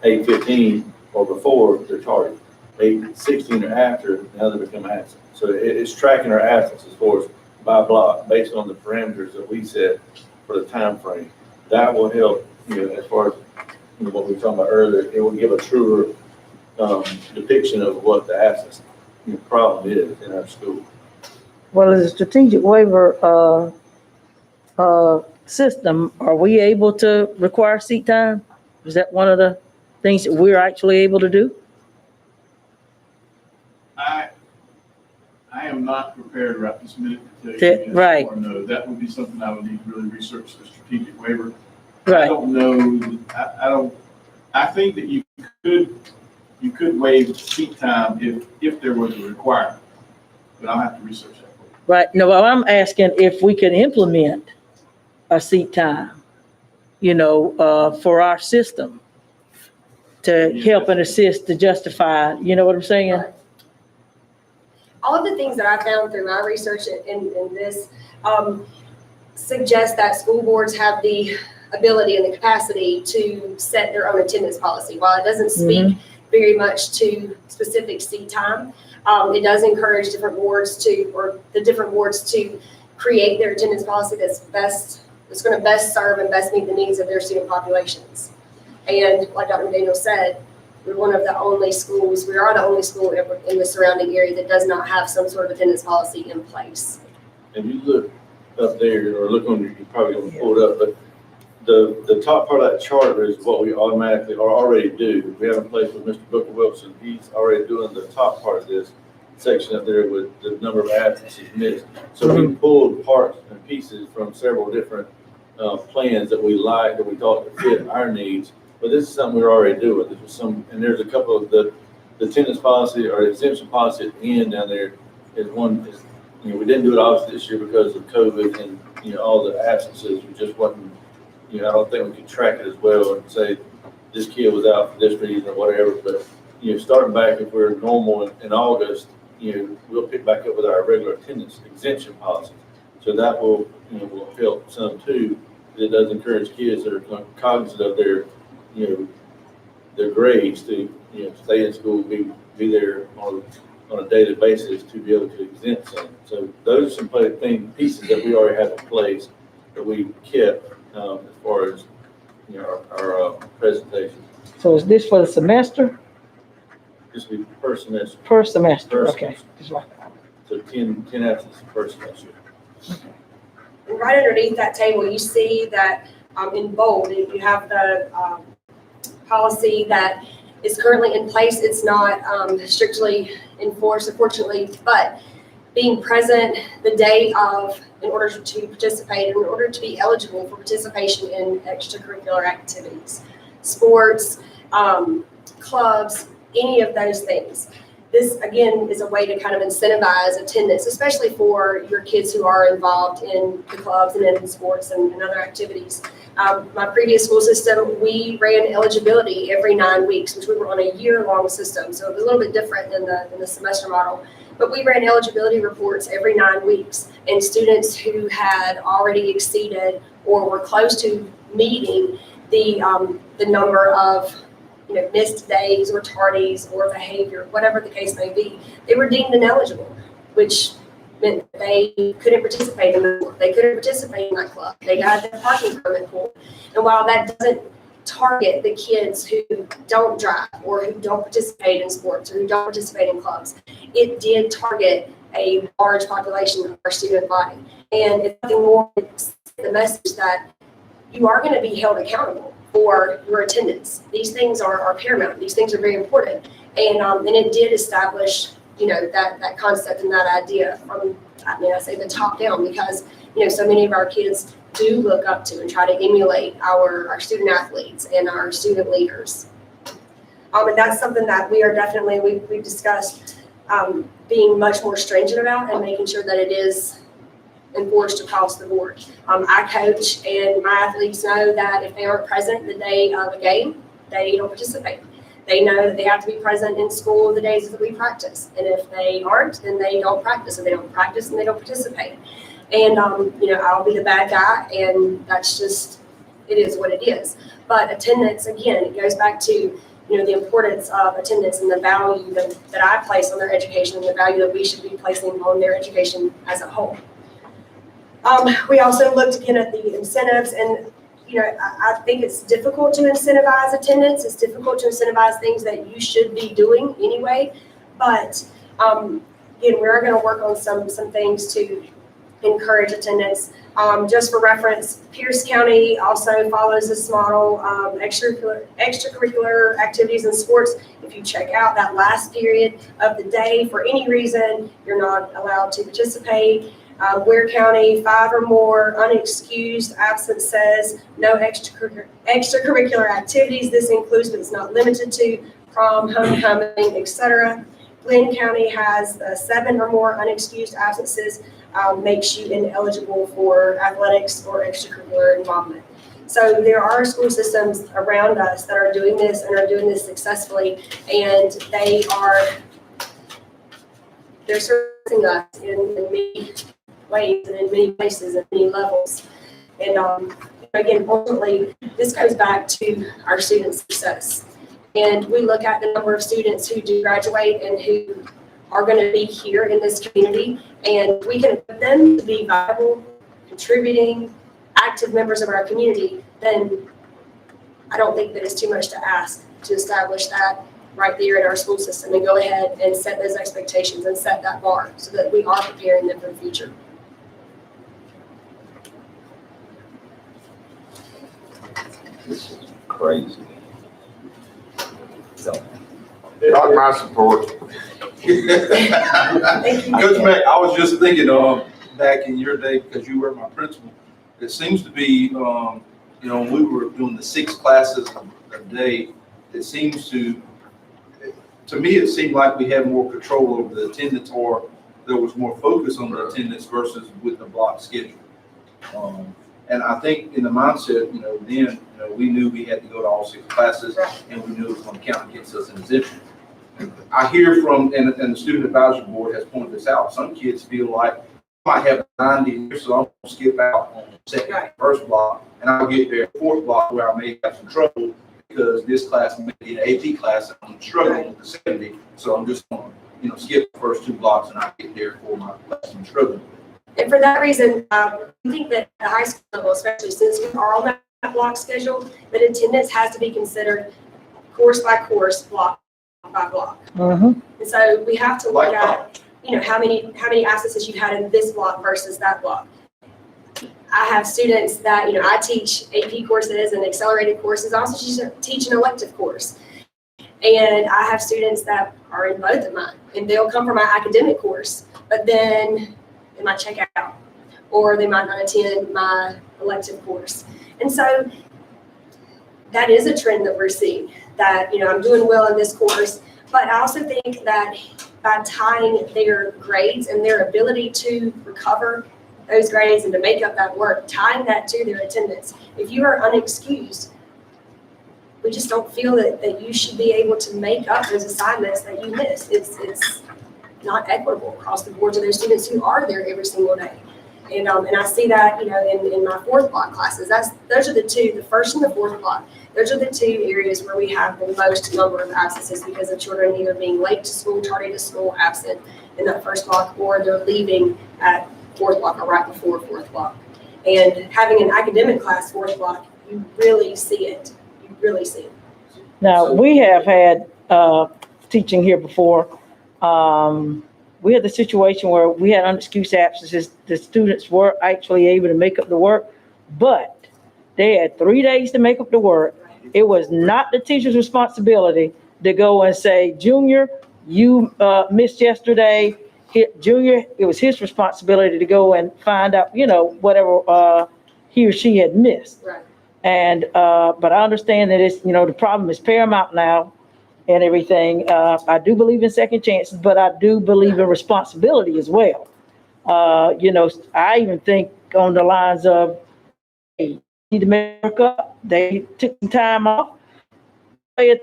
8:15 or before, they're tardy. 8:16 or after, now they become absent. So it's tracking our absences for us by block based on the parameters that we set for the time frame. That will help, as far as what we were talking about earlier, it will give a truer depiction of what the absence problem is in our school. Well, as a strategic waiver, system, are we able to require seat time? Is that one of the things that we're actually able to do? I am not prepared right this minute to tell you yes Right. or no. That would be something I would need to really research, the strategic waiver. I Right. don't know, I think that you could waive seat time if there was a requirement, but I'll have to research that for you. Right. No, well, I'm asking if we can implement a seat time, for our system to help and assist to justify, you know what I'm saying? all of the things that I found through my research in this suggest that school boards have the ability and the capacity to set their own attendance policy. While it doesn't speak very much to specific seat time, it does encourage different boards to create their attendance policy that's going to best serve and best meet the needs of their student populations. And like Dr. McDaniel said, we are the only school in the surrounding area that does not have some sort of attendance policy in place. And you look up there, or look on, you probably gonna pull it up, but the top part of that charter is what we automatically or already do. We have in place with Mr. Booker Wilson. He's already doing the top part of this section up there with the number of absences missed. So we pulled parts and pieces from several different plans that we like, that we thought would fit our needs. But this is something we're already doing. This was and there's a couple of the attendance policy or exemption policy at the end down there is one, we didn't do it obviously this year because of COVID and, all the absences. We just wasn't, I don't think we could track it as well and say this kid was out for this reason or whatever. But, starting back, if we're normal in August, we'll pick back up with our regular attendance exemption policy. So that will help some too. It does encourage kids that are cognizant of their grades to, stay in school, be there on a daily basis to be able to exempt some. So those are some pieces that we already have in place that we kept as far as, our presentation. So is this for the semester? Just be per semester. Per semester, Per okay. semester. So 10 absences per semester. And right underneath that table, you see that in bold, you have the policy that is currently in place. It's not strictly enforced, unfortunately, but being present the day of in order to participate, in order to be eligible for participation in extracurricular activities, sports, clubs, any of those things. This, again, is a way to kind of incentivize attendance, especially for your kids who are involved in the clubs and in sports and other activities. My previous school system, we ran eligibility every 9 weeks, which we were on a year-long system, so it was a little bit different than the semester model. But we ran eligibility reports every 9 weeks, and students who had already exceeded or were close to meeting the number of missed days or tardies or behavior, whatever the case may be, they were deemed ineligible, which meant that they couldn't participate in the sport. They couldn't participate in that club. They got their parking permit pulled. And while that doesn't target the kids who don't drive or who don't participate in sports or who don't participate in clubs, it did target a large population of our student body. And it's nothing more than the message that you are going to be held accountable for your attendance. These things are paramount. These things are very important. And it did establish, that concept and that idea from, I say the top down, because, so many of our kids do look up to and try to emulate our student athletes and our student leaders. And that's something that we are definitely, we've discussed being much more stringent about and making sure that it is enforced across the board. I coach, and my athletes know that if they aren't present the day of a game, they don't participate. They know that they have to be present in school the days that we practice. And if they aren't, then they don't practice. And they don't practice, and they don't participate. And, I'll be the bad guy, and that's just, it is what it is. But attendance, again, it goes back to, the importance of attendance and the value that I place on their education and the value that we should be placing on their education as a whole. We also looked again at the incentives, and I think it's difficult to incentivize attendance. It's difficult to incentivize things that you should be doing anyway. But again, we are going to work on some things to encourage attendance. Just for reference, Pierce County also follows this model. Extracurricular activities and sports. If you check out that last period of the day for any reason, you're not allowed to participate. Ware County, 5 or more unexcused absences, no extracurricular activities. This includes, but it's not limited to, prom, homecoming, etc. Glenn County has 7 or more unexcused absences, makes you ineligible for athletics or extracurricular involvement. So there are school systems around us that are doing this and are doing this successfully, and they're serving us in many ways and in many places and many levels. And again, ultimately, this goes back to our student success. And we look at the number of students who do graduate and who are going to be here in this community, and we can put them to be viable, contributing, active members of our community, then I don't think that it's too much to ask to establish that right there in our school system and go ahead and set those expectations and set that bar so that we are preparing them for the future. This is crazy. Got my support. Thank you. Coach Mack, I was just thinking, back in your day, because you were my principal, it seems to be, when we were doing the 6 classes a day, it seems to me, it seemed like we had more control over the attendance, or there was more focus on the attendance versus with the block schedule. And I think in the mindset, then, we knew we had to go to all 6 classes, and we knew it was going to count against us in exemption. I hear from, and the student advisory board has pointed this out, some kids feel like I might have 90 years, so I'm going to skip out on the second, first block, and I'll get there 4th block where I may have some trouble because this class may be an AP class and I'm struggling with the 70. So I'm just going to, skip the first 2 blocks and I get there for my class I'm struggling with. And for that reason, I think that at the high school level, especially since we are on that block schedule, that attendance has to be considered course by course, block by block. Mm-hmm. And so we have to look at, how many absences you had in this block versus that block. I have students that, I teach AP courses and accelerated courses. I also teach an elective course. And I have students that are in both of mine, and they'll come for my academic course, but then they might check out, or they might not attend my elective course. And so that is a trend that we're seeing, that, I'm doing well in this course, but I also think that by tying their grades and their ability to recover those grades and to make up that work, tying that to their attendance. If you are unexcused, we just don't feel that you should be able to make up those assignments that you missed. It's not equitable across the board to those students who are there every single day. And I see that, in my fourth block classes. Those are the two, the first and the fourth block. Those are the two areas where we have the most number of absences because of children either being late to school, tardy to school, absent in that first block, or they're leaving at fourth block or right before fourth block. And having an academic class fourth block, you really see it. You really see it. Now, we have had teaching here before. We had the situation where we had unexcused absences. The students were actually able to make up the work, but they had 3 days to make up the work. It was not the teacher's responsibility to go and say, Junior, you missed yesterday. Junior, it was his responsibility to go and find out, whatever he or she had missed. Right. And, but I understand that it's, the problem is paramount now and everything. I do believe in second chances, but I do believe in responsibility as well. I even think on the lines of, hey, need to make up. They took some time off. Let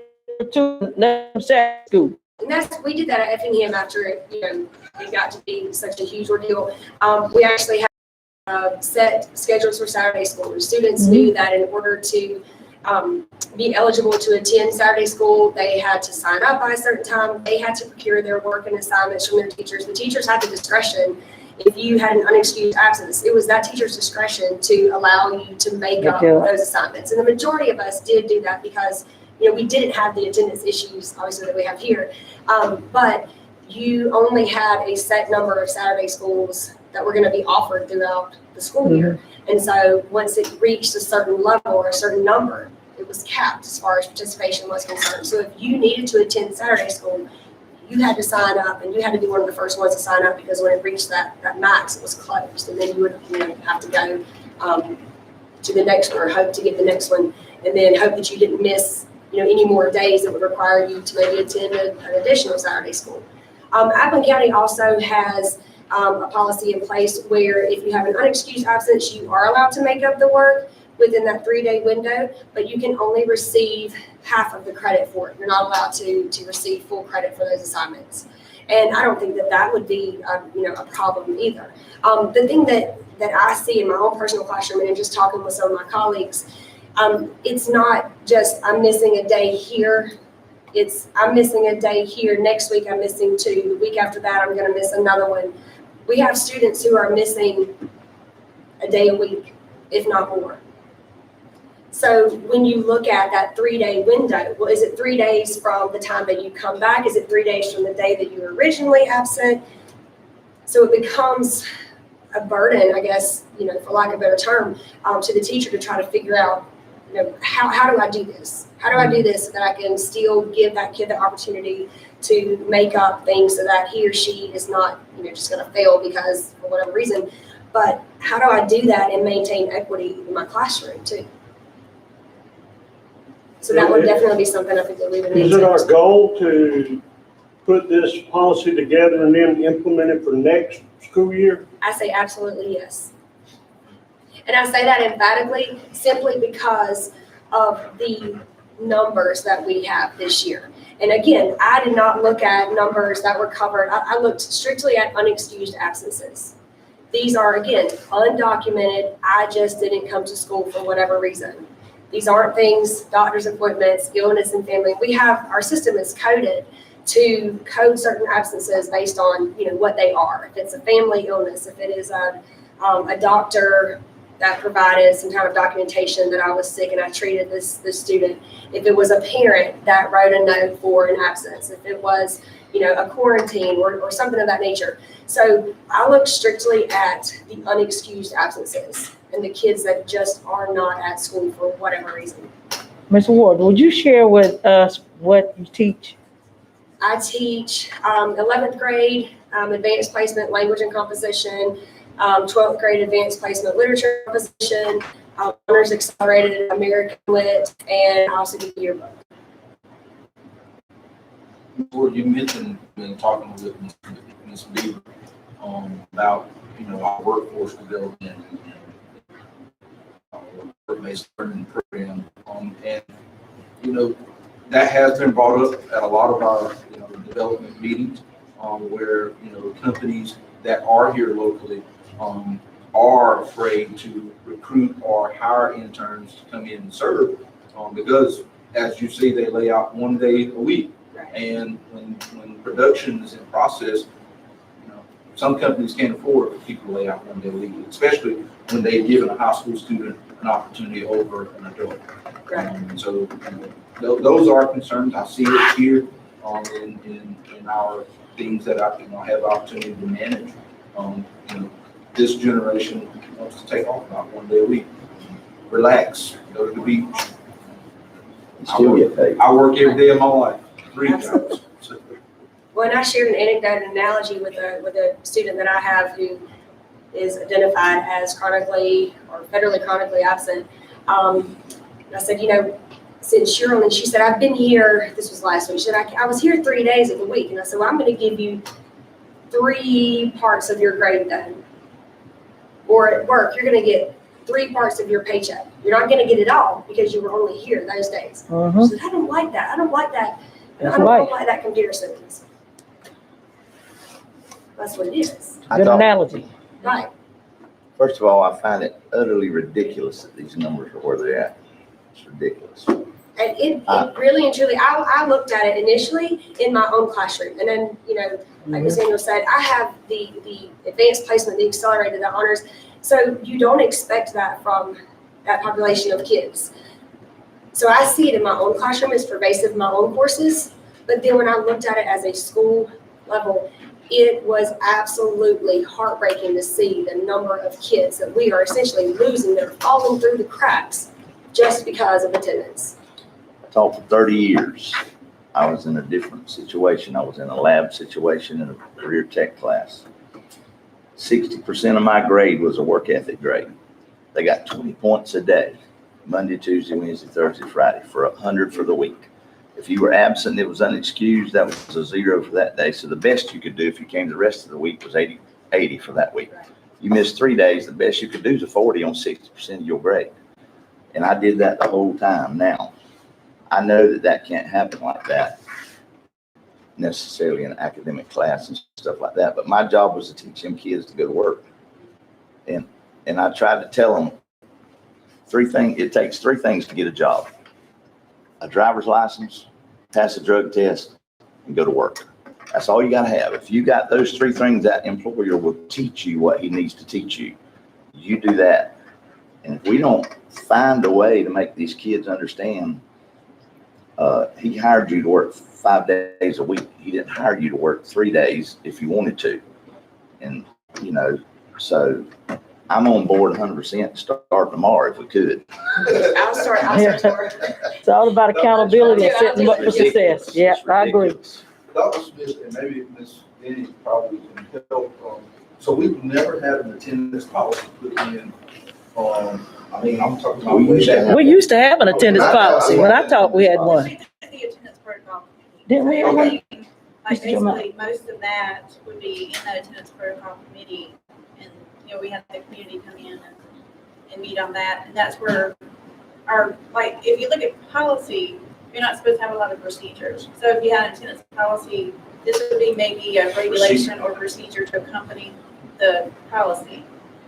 them start school. And we did that at Effingham after it got to be such a huge ordeal. We actually had set schedules for Saturday school. The students knew that in order to be eligible to attend Saturday school, they had to sign up by a certain time. They had to procure their work and assignments from their teachers. The teachers had the discretion. If you had an unexcused absence, it was that teacher's discretion to allow you to make up those assignments. And the majority of us did do that because, we didn't have the attendance issues, obviously, that we have here. But you only had a set number of Saturday schools that were going to be offered throughout the school year. And so once it reached a certain level or a certain number, it was capped as far as participation was concerned. So if you needed to attend Saturday school, you had to sign up, and you had to be one of the first ones to sign up because when it reached that max, it was closed. And then you would have to go to the next one or hope to get the next one, and then hope that you didn't miss any more days that would require you to maybe attend an additional Saturday school. Appleton County also has a policy in place where if you have an unexcused absence, you are allowed to make up the work within that 3-day window, but you can only receive half of the credit for it. You're not allowed to receive full credit for those assignments. And I don't think that would be a problem either. The thing that I see in my own personal classroom and just talking with some of my colleagues, it's not just I'm missing a day here. It's I'm missing a day here. Next week I'm missing 2. The week after that I'm going to miss another one. We have students who are missing a day a week, if not more. So when you look at that 3-day window, well, is it 3 days from the time that you come back? Is it 3 days from the day that you were originally absent? So it becomes a burden, I guess, for lack of a better term, to the teacher to try to figure out, how do I do this? How do I do this so that I can still give that kid the opportunity to make up things so that he or she is not, just going to fail because for whatever reason. But how do I do that and maintain equity in my classroom too? So that would definitely be something I think that we would need to. Is it our goal to put this policy together and then implement it for next school year? I say absolutely yes. And I say that emphatically simply because of the numbers that we have this year. And again, I did not look at numbers that were covered. I looked strictly at unexcused absences. These are, again, undocumented. I just didn't come to school for whatever reason. These aren't things, doctor's appointments, illness and family. Our system is coded to code certain absences based on, what they are. If it's a family illness, if it is a doctor that provided some kind of documentation that I was sick and I treated this student. If it was a parent that wrote a note for an absence, if it was, a quarantine or something of that nature. So I look strictly at the unexcused absences and the kids that just are not at school for whatever reason. Ms. Ward, would you share with us what you teach? I teach 11th grade advanced placement language and composition, 12th grade advanced placement literature composition, honors accelerated American Lit, and I also do yearbook. Lord, you mentioned when talking with Ms. Beaver about, our workforce development and work-based learning program. And, that has been brought up at a lot of our, development meetings where, companies that are here locally are afraid to recruit or hire interns to come in and serve because, as you see, they lay out 1 day a week. And when production is in process, some companies can't afford for people to lay out 1 day a week, especially when they've given a high school student an opportunity over an adult. So those are concerns. I see it here in our things that I have the opportunity to manage. This generation wants to take off about 1 day a week, relax, go to the beach. Still get paid. I work every day of my life, 3 jobs. Well, and I shared an anecdote, an analogy with a student that I have who is identified as chronically or federally chronically absent. I said, since you're only, she said, I've been here, this was last week, she said, I was here 3 days of the week. And I said, well, I'm going to give you 3 parts of your grade done. Or at work, you're going to get 3 parts of your paycheck. You're not going to get it all because you were only here those days. Mm-hmm. She said, I don't like that. I don't like that. That's I don't right. like that comparison. That's what it is. Good analogy. Right. First of all, I find it utterly ridiculous that these numbers are where they're at. It's ridiculous. And it really and truly, I looked at it initially in my own classroom. And then, like Ms. Daniel said, I have the advanced placement, the accelerated, the honors. So you don't expect that from that population of kids. So I see it in my own classroom as pervasive in my own courses. But then when I looked at it as a school level, it was absolutely heartbreaking to see the number of kids that we are essentially losing. They're falling through the cracks just because of attendance. I taught for 30 years. I was in a different situation. I was in a lab situation in a career tech class. 60% of my grade was a work ethic grade. They got 20 points a day, Monday, Tuesday, Wednesday, Thursday, Friday, for 100 for the week. If you were absent, it was unexcused, that was a 0 for that day. So the best you could do if you came the rest of the week was 80 for that week. You missed 3 days, the best you could do is a 40 on 60% of your grade. And I did that the whole time. Now, I know that can't happen like that necessarily in an academic class and stuff like that. But my job was to teach them kids to go to work. And I tried to tell them 3 things. It takes 3 things to get a job: a driver's license, pass a drug test, and go to work. That's all you got to have. If you got those 3 things, that employer will teach you what he needs to teach you. You do that. And if we don't find a way to make these kids understand, he hired you to work 5 days a week. He didn't hire you to work 3 days if you wanted to. And, so I'm on board 100% to start tomorrow if we could. I'll start tomorrow. It's all about accountability and setting them up for success. Yeah, I agree. Dr. Smith, and maybe Ms. Denny probably can help. So we've never had an attendance policy put in. I'm talking about. We used to have an attendance policy. When I taught, we had one. The attendance protocol. Didn't we have one? Like basically, most of that would be in the attendance protocol committee. And, we have the community come in and meet on that. And that's where if you look at policy, you're not supposed to have a lot of procedures. So if you had an attendance policy, this would be maybe a regulation or procedure to accompany the policy.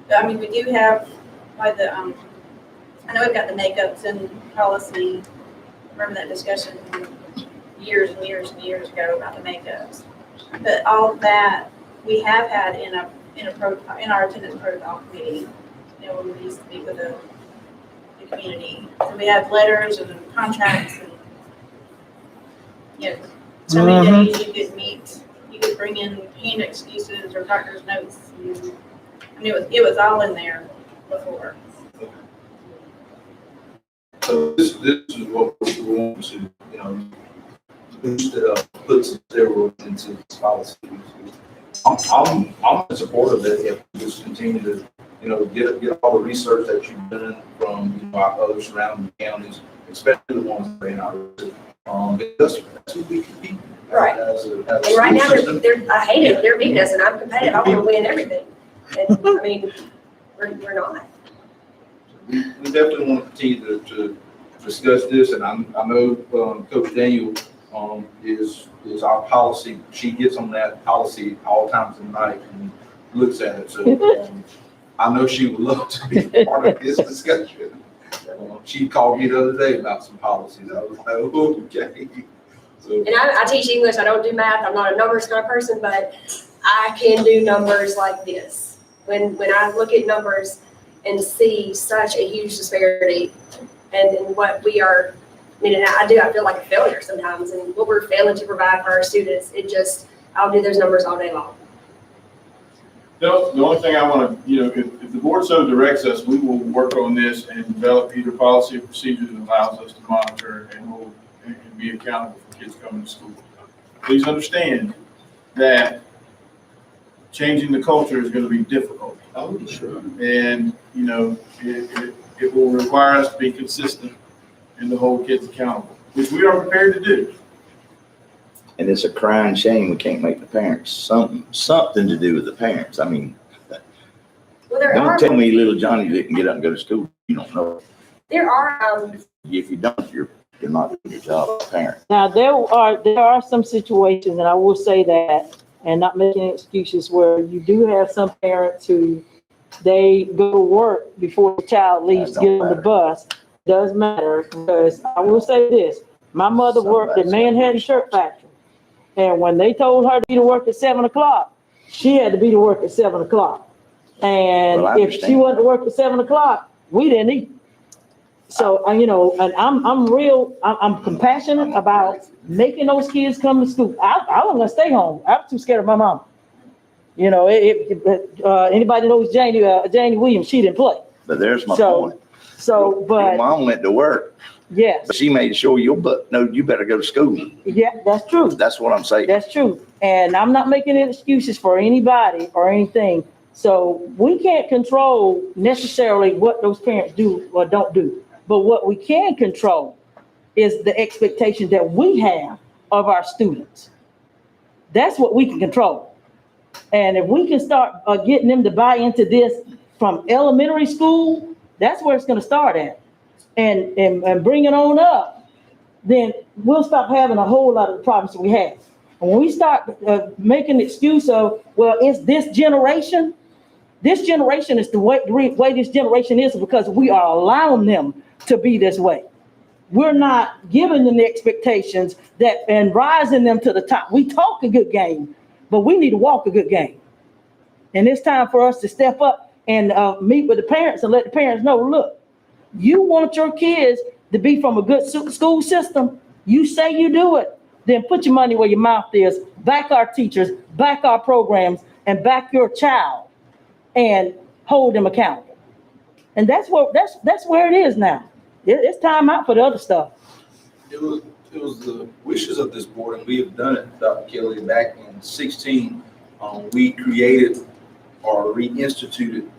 But, we do have I know we've got the makeups and policy. Remember that discussion years and years and years ago about the makeups. But all of that we have had in our attendance protocol committee, you know, when we used to meet with the community. So we have letters and contracts and, you know, so many days you could meet, you could bring in hand excuses or doctor's notes. I mean, it was all in there before. So this is what we want to, you know, boost it up, put some steroids into this policy. I'm in support of it if we just continue to, you know, get all the research that you've done from, you know, our other surrounding counties, especially the ones that are in our, because that's what we compete. Right. As a And right now, school system. I hate it, they're beating us, and I'm competitive, I want to win everything. And, I mean, we're not. We definitely want to continue to discuss this, and I know Coach Daniel is our policy. She gets on that policy all times of the night and looks at it. So I know she would love to be part of this discussion. She called me the other day about some policies. I was like, oh, okay. So, And I teach English, I don't do math, I'm not a numbers kind of person, but I can do numbers like this. When I look at numbers and see such a huge disparity and what we are, I mean, and I feel like a failure sometimes, and what we're failing to provide for our students, I'll do those numbers all day long. The only thing I want to, you know, if the board so directs us, we will work on this and develop either policy or procedure that allows us to monitor and be accountable for kids coming to school. Please understand that changing the culture is going to be difficult. oh, sure. And, you know, it will require us to be consistent and to hold kids accountable, which we are prepared to do. And it's a crying shame we can't make the parents something to do with the parents. I mean, Well, there don't are, tell me little Johnny didn't get up and go to school. You don't know. If you don't, you're not doing your job as a parent. Now, there are some situations, and I will say that, and not making excuses, where you do have some parents who they go to work before the child leaves to get on the bus. Does matter, because I will say this, my mother worked at Manhattan Shirt Factory. And when they told her to be to work at 7 o'clock, she had to be to work at 7 o'clock. And Well, I if she understand. wasn't to work at 7 o'clock, we didn't eat. So, you know, and I'm compassionate about making those kids come to school. I wasn't gonna stay home. I was too scared of my mom. You know, anybody knows Janie Williams, she didn't play. But there's my So, point. So, Your but mom went to work, yes, but she made sure you better go to school. yeah, that's true. That's what I'm saying. That's true. And I'm not making any excuses for anybody or anything. So we can't control necessarily what those parents do or don't do. But what we can control is the expectation that we have of our students. That's what we can control. And if we can start getting them to buy into this from elementary school, that's where it's going to start at. And bring it on up, then we'll stop having a whole lot of the problems that we have. And when we start making the excuse of, well, it's this generation is the way this generation is because we are allowing them to be this way. We're not giving them the expectations and rising them to the top. We talk a good game, but we need to walk a good game. And it's time for us to step up and meet with the parents and let the parents know, look, you want your kids to be from a good school system. You say you do it, then put your money where your mouth is. Back our teachers, back our programs, and back your child, and hold them accountable. And that's where it is now. It's time out for the other stuff. It was the wishes of this board, and we have done it, Dr. Kelly, back in 2016. We created or reinstituted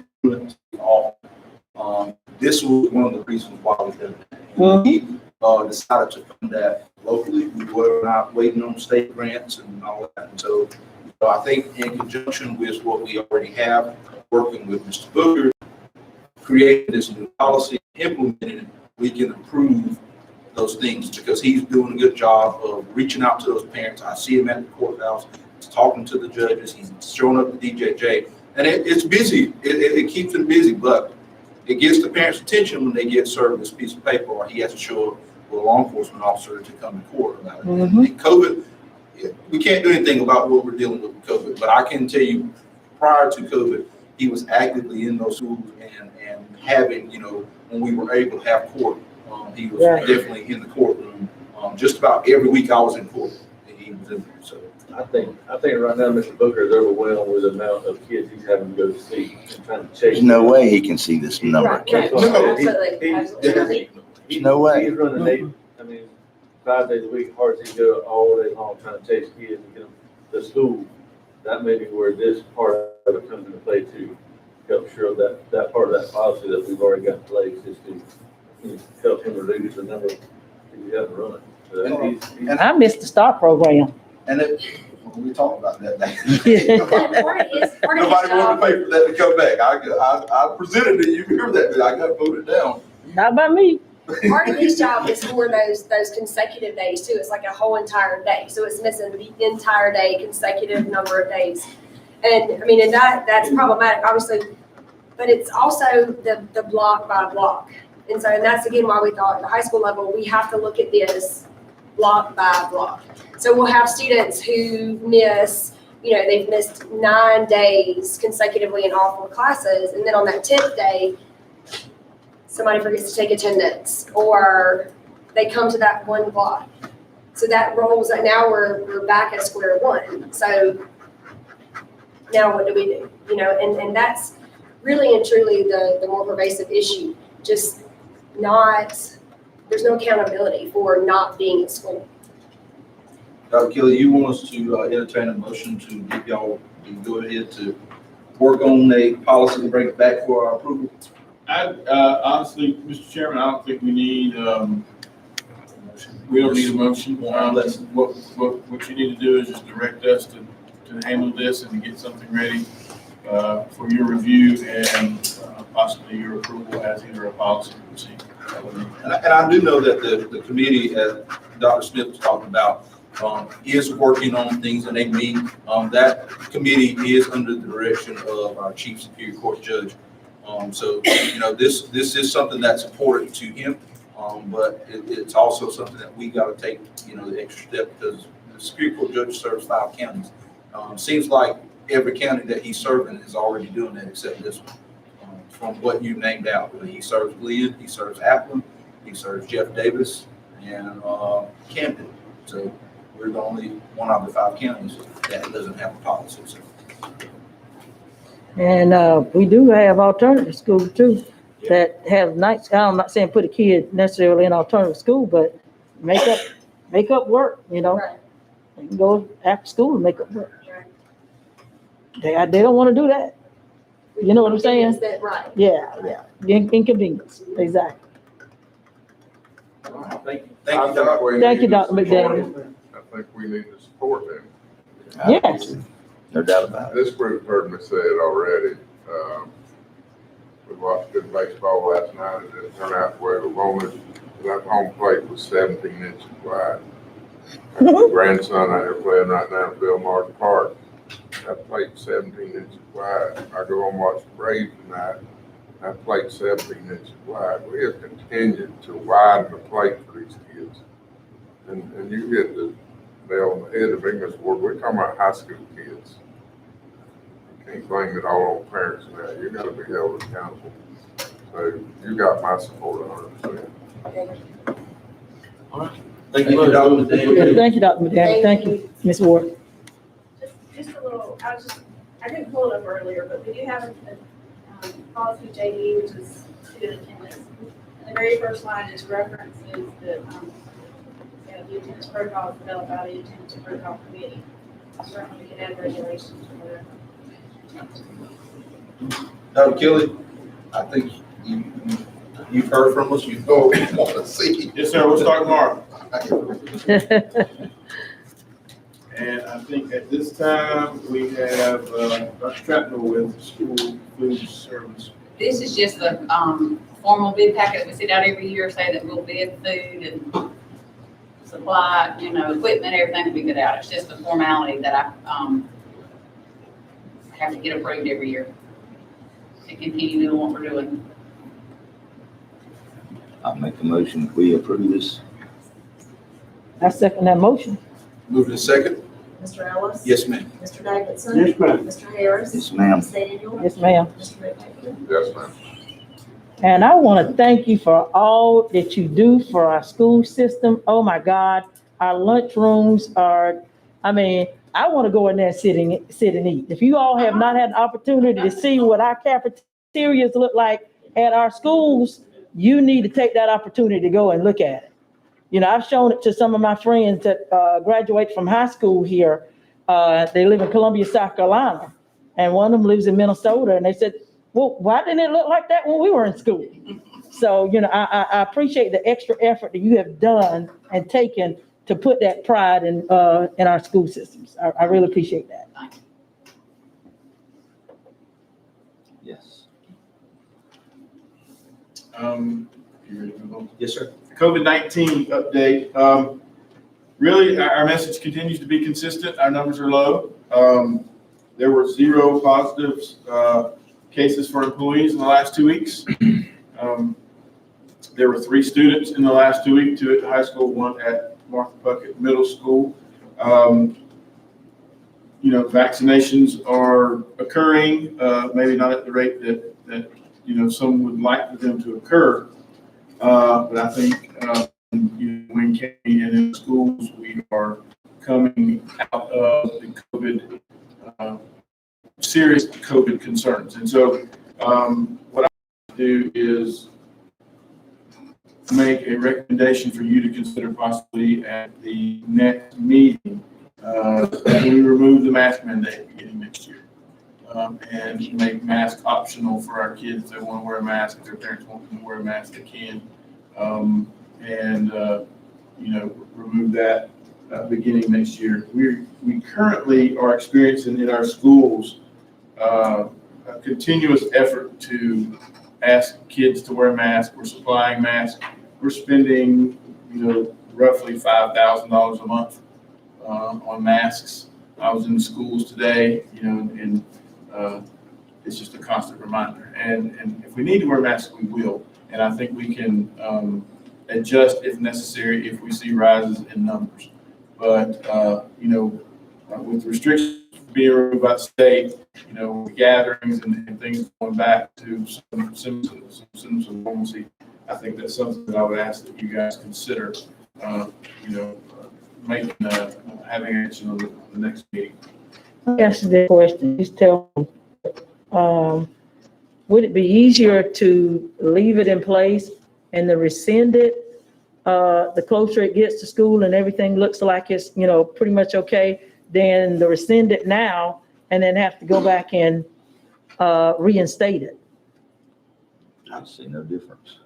this was one of the reasons why we did it. We decided to fund that locally. We were not waiting on state grants and all that. And so I think in conjunction with what we already have, working with Mr. Booker, creating this new policy, implementing it, we can improve those things because he's doing a good job of reaching out to those parents. I see him at the courthouse. He's talking to the judges. He's showing up to DJJ. And it's busy. It keeps him busy, but it gets the parents' attention when they get served this piece of paper or he has to show up with a law enforcement officer to come to court about it. Mm-hmm. And COVID, we can't do anything about what we're dealing with COVID, but I can tell you prior to COVID, he was actively in those schools and having, when we were able to have court, he was Right. definitely in the courtroom. Just about every week I was in court, and he was in there, so. I think right now, Mr. Booker is overwhelmed with the amount of kids he's having to go see and trying to chase. There's no way he can see this number of Right, kids. right, No. absolutely, absolutely. There's no way. He's running 5 days a week, hard as he go all day long trying to chase kids and get them to school. That may be where this part of it comes into play to help sure that part of that policy that we've already got in place is to help him reduce the number of kids he has to run. So he's- I missed the STAR program. And we talked about that day. And part of his Nobody wanted to job, pay for that to come back. I presented it, you remember that, I got voted down. Not by me. part of his job is for those consecutive days too. It's like a whole entire day. So it's missing the entire day, consecutive number of days. And I mean, and that's problematic, obviously, but it's also the block by block. And so, and that's again why we thought at the high school level, we have to look at this block by block. So we'll have students who miss, they've missed 9 days consecutively in all 4 classes. And then on that 10th day, somebody forgets to take attendance, or they come to that one block. So that rolls, now we're back at square one. So now what do we do? And that's really and truly the more pervasive issue. Just there's no accountability for not being at school. Dr. Kelly, you want us to entertain a motion to give y'all the go ahead to work on a policy and bring it back for our approval? Honestly, Mr. Chairman, I don't think we need, we don't need a motion. What you need to do is just direct us to handle this and to get something ready for your review and possibly your approval as either a policy or procedure. And I do know that the committee, as Dr. Smith was talking about, is working on things and they meet. That committee is under the direction of our Chief Superior Court Judge. So, this is something that's important to him, but it's also something that we got to take, the extra step, because the Superior Court Judge serves 5 counties. Seems like every county that he's serving is already doing that except this one. From what you named out, he serves Glenn, he serves Appleton, he serves Jeff Davis, and Camden. So we're the only one out of the 5 counties that doesn't have a policy. So. And we do have alternative schools too, that have nights. I'm not saying put a kid necessarily in alternative school, but make up work, Right. They can go after school and make up work. Right. They don't want to do that. You know what I'm saying? Right. Yeah. Inconvenience, exactly. Thank you. Thank you, Dr. McDaniel. I think we need to support them. Yes. No doubt about it. This group heard me say it already. We watched good baseball last night. It didn't turn out the way we wanted. That home plate was 17 inches wide. My grandson out here playing right now in Bill Martin Park. That plate's 17 inches wide. I go and watch the Braves tonight. That plate's 17 inches wide. We have continued to widen the plate for these kids. And you hit the nail on the head of English Ward. We're talking about high school kids. You can't blame it all on parents now. You gotta be held accountable. So you got my support 100%. Thank you, Dr. McDaniel. Thank you, Dr. McDaniel. Thank you, Ms. Ward. Just a little, I didn't pull it up earlier, but we do have a policy JD, which is student attendance. And the very first line just references the attendance protocols developed by the attendance protocol committee. Certainly we can add regulations for that. Dr. Kelly, I think you've heard from us, you know what we want to see. Yes, sir, we'll start tomorrow. And I think at this time, we have Dr. Trapnell with school food service. This is just a formal bid packet that we send out every year, say that we'll bid food and supply, equipment, everything that we bid out. It's just a formality that I have to get approved every year to continue doing what we're doing. I'll make the motion. We approve this. I second that motion. Moving to second. Mr. Ellis? Yes, ma'am. Mr. Davidson? Yes, ma'am. Mr. Harris? Yes, ma'am. Ms. Daniel? Yes, ma'am. Mr. Mayhew? Yes, ma'am. And I want to thank you for all that you do for our school system. Oh my God, our lunchrooms are, I mean, I want to go in there and sit and eat. If you all have not had an opportunity to see what our cafeterias look like at our schools, you need to take that opportunity to go and look at it. You know, I've shown it to some of my friends that graduate from high school here. They live in Columbia, South Carolina, and one of them lives in Minnesota. And they said, well, why didn't it look like that when we were in school? So, you know, I appreciate the extra effort that you have done and taken to put that pride in our school systems. I really appreciate that. Yes. You ready to move on? Yes, sir. COVID-19 update. Really, our message continues to be consistent. Our numbers are low. There were 0 positives cases for employees in the last 2 weeks. There were 3 students in the last 2 weeks, 2 at the high school, 1 at Martha Puckett Middle School. You know, vaccinations are occurring, maybe not at the rate that you know some would like for them to occur. But I think you know, Wayne County and in schools, we are coming out of the COVID, serious COVID concerns. And so what I do is make a recommendation for you to consider possibly at the next meeting that we remove the mask mandate beginning next year. And make mask optional for our kids. If they want to wear a mask, if their parents want them to wear a mask, they can. You know, remove that beginning next year. We currently are experiencing in our schools a continuous effort to ask kids to wear masks. We're supplying masks. We're spending, you know, roughly $5,000 a month on masks. I was in the schools today, you know, and it's just a constant reminder. And if we need to wear masks, we will. And I think we can adjust if necessary if we see rises in numbers. But, you know, with restrictions being removed by the state, you know, gatherings and things going back to some symptoms of normalcy, I think that's something that I would ask that you guys consider, you know, making, having action on the next meeting. Let me ask you this question. Just tell me, would it be easier to leave it in place and to rescind it the closer it gets to school and everything looks like it's, you know, pretty much okay, than to rescind it now and then have to go back and reinstate it? I see no difference.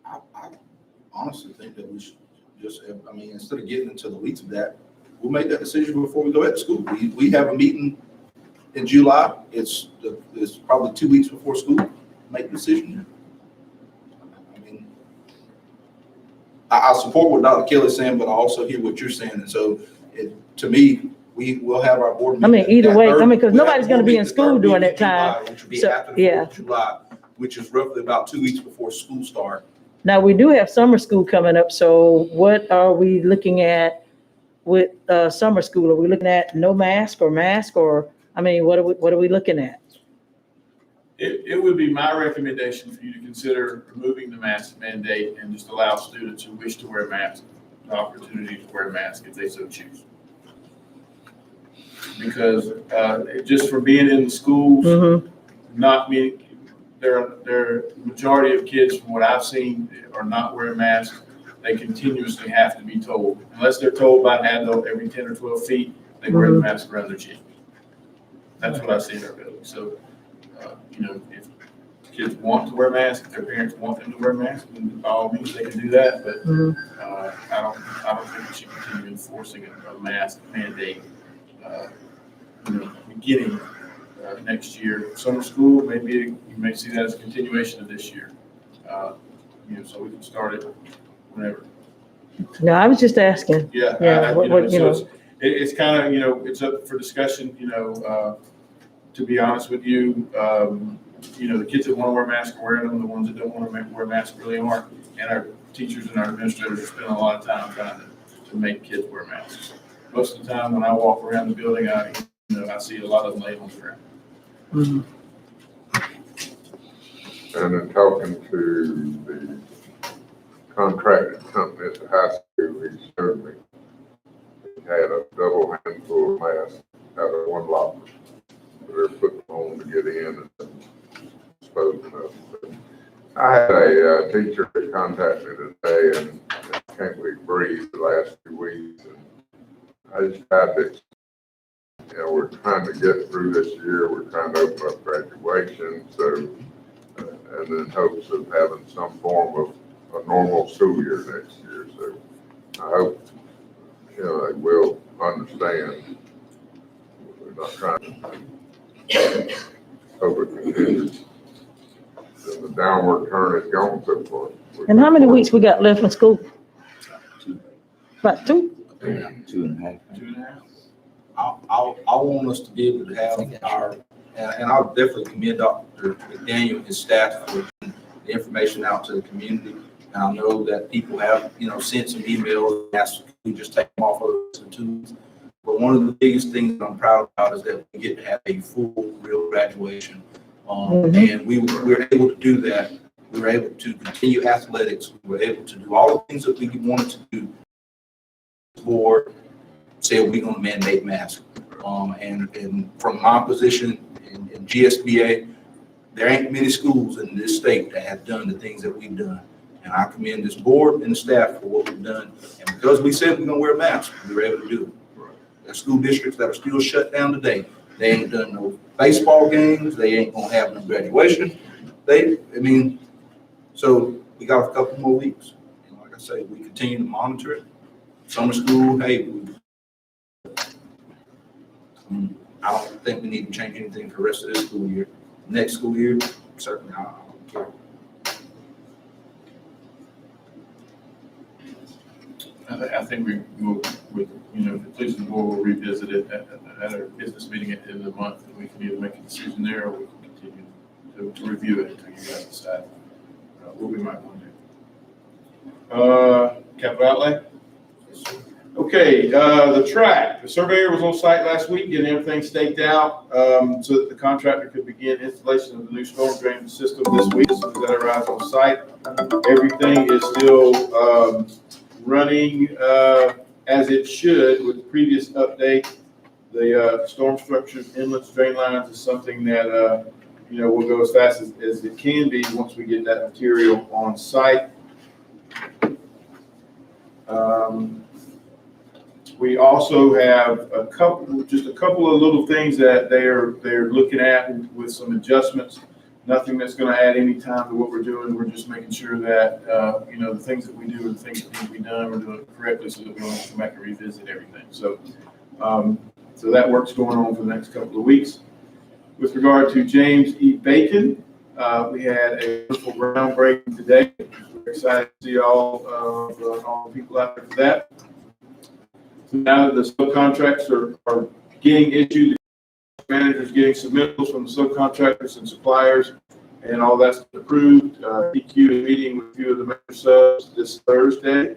I honestly think that we should just, I mean, instead of getting into the weeds of that, we'll make that decision before we go back to school. We have a meeting in July. It's probably 2 weeks before school. Make the decision. I mean, I support what Dr. Kelly's saying, but I also hear what you're saying. And so to me, we will have our board meeting. I mean, either way, I mean, because nobody's going to be in school during that time. Which will be So, after the yeah. 4th of July, which is roughly about 2 weeks before school start. Now, we do have summer school coming up, so what are we looking at with summer school? Are we looking at no mask or mask, or, I mean, what are we looking at? It would be my recommendation for you to consider removing the mask mandate and just allow students who wish to wear masks the opportunity to wear a mask if they so choose. Because just for being in the schools, not meaning, the majority of kids from what I've seen are not wearing masks. They continuously have to be told, unless they're told by an adult every 10 or 12 feet, they wear the mask around their chin. That's what I see in our building. So, you know, if kids want to wear masks, if their parents want them to wear masks, then by all means they can do that. But I don't think we should continue enforcing a mask mandate. You know, beginning next year, summer school, maybe you may see that as a continuation of this year. You know, so we can start it whenever. No, I was just asking. Yeah, it's kind of, you know, it's up for discussion. You know, to be honest with you, you know, the kids that want to wear masks are wearing them. The ones that don't want to wear masks really aren't. And our teachers and our administrators are spending a lot of time trying to make kids wear masks. most of the time when I walk around the building, I see a lot of them laid on the ground. Mhm. And in talking to the contracted company at the high school, he showed me he had a double handful of masks out of one locker. They're putting on to get in and disposing of them. I had a teacher that contacted me today and can't really breathe the last 2 weeks. And I just tried to, we're trying to get through this year. We're trying to open up graduation. So, and in hopes of having some form of a normal school year next year. So I hope, they will understand. We're not trying to hope it continues. And the downward turn is gone so far. And how many weeks we got left in school? About 2? 2.5. 2.5. I want us to be able to have our, and I'll definitely commend Dr. McDaniel and his staff for getting the information out to the community. And I know that people have, sent some emails, asked to just take them off of the 2 weeks. But one of the biggest things that I'm proud about is that we get to have a full, real graduation. And we're able to do that. We were able to continue athletics. We were able to do all the things that we wanted to do. The board said we're going to mandate masks. And from my position in GSBA, there ain't many schools in this state that have done the things that we've done. And I commend this board and the staff for what we've done. And because we said we're going to wear masks, we were able to do it. There are school districts that are still shut down today. They ain't done no baseball games. They ain't going to have no graduation. So we got a couple more weeks. And like I say, we continue to monitor it. Summer school, hey, I don't think we need to change anything for the rest of this school year. Next school year, certainly I don't care. I think we will, if it pleases the board, we'll revisit it at our business meeting at the end of the month, and we can either make a decision there, or we can continue to review it until you guys decide what we might want to do. Capital outlay? Okay, the track, the surveyor was on site last week, getting everything staked out, so that the contractor could begin installation of the new storm drain system this week, as soon as that arrives on site. Everything is still, running as it should with the previous update. The storm structures, inlets, drain lines is something that will go as fast as it can be once we get that material on site. We also have just a couple of little things that they're looking at with some adjustments. Nothing that's going to add any time to what we're doing. We're just making sure that, the things that we do are the things that need to be done, we're doing it correctly so that we don't come back and revisit everything. So that work's going on for the next couple of weeks. With regard to James E. Bacon, we had a wonderful groundbreaking today. We're excited to see all the people out there for that. So now that the subcontracts are getting issued, managers getting submittals from the subcontractors and suppliers, and all that's approved. PQ is meeting with a few of the member subs this Thursday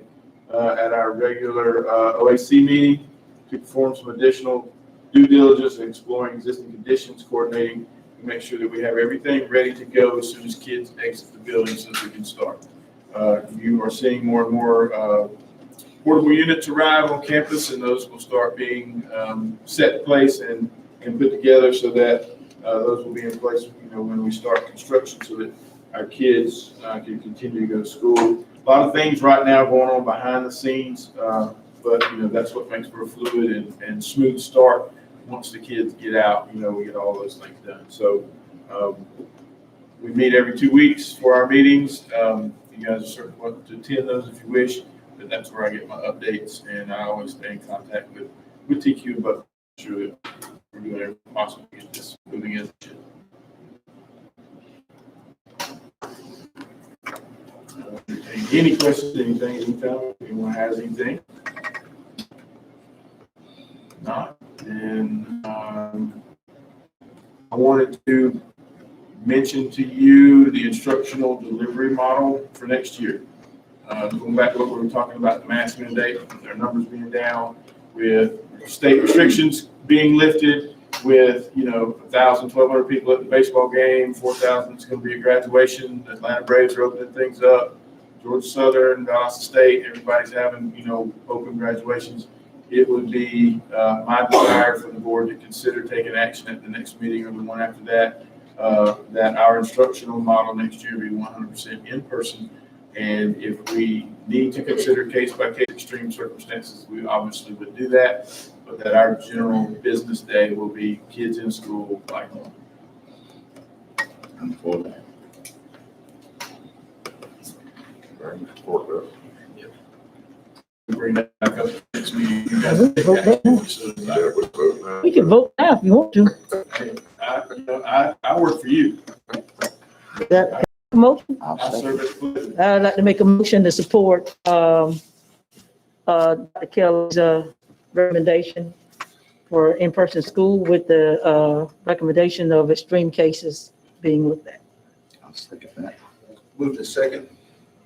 at our regular OAC meeting to perform some additional due diligence and exploring existing conditions, coordinating to make sure that we have everything ready to go as soon as kids exit the building so that we can start. You are seeing more and more portable units arrive on campus, and those will start being set in place and put together so that those will be in place, when we start construction, so that our kids can continue to go to school. A lot of things right now going on behind the scenes, but that's what makes for a fluid and smooth start. Once the kids get out, we get all those things done. So we meet every 2 weeks for our meetings. You guys are certainly welcome to attend those if you wish, but that's where I get my updates, and I always stay in contact with TQ about sure that we're doing everything possible to get this moving as it should. Any questions, anything, anytime, anyone has anything? Not. And I wanted to mention to you the instructional delivery model for next year. Going back to what we were talking about, the mask mandate, their numbers being down with state restrictions being lifted with, 1,000, 1,200 people at the baseball game, 4,000 is going to be at graduation. The Atlanta Braves are opening things up. Georgia Southern, Valdosta State, everybody's having, open graduations. It would be my desire for the board to consider taking action at the next meeting or the one after that, that our instructional model next year be 100% in person. And if we need to consider case-by-case extreme circumstances, we obviously would do that, but that our general business day will be kids in school like normal. I'm for that. We bring that back up to the next meeting. You guys We take vote that now. action. We can vote now if you want to. I work for you. That motion, I'll I second. serve as president. I'd like to make a motion to support, Dr. Kelly's, recommendation for in-person school with the, recommendation of extreme cases being looked at. I'll second that. Move to second.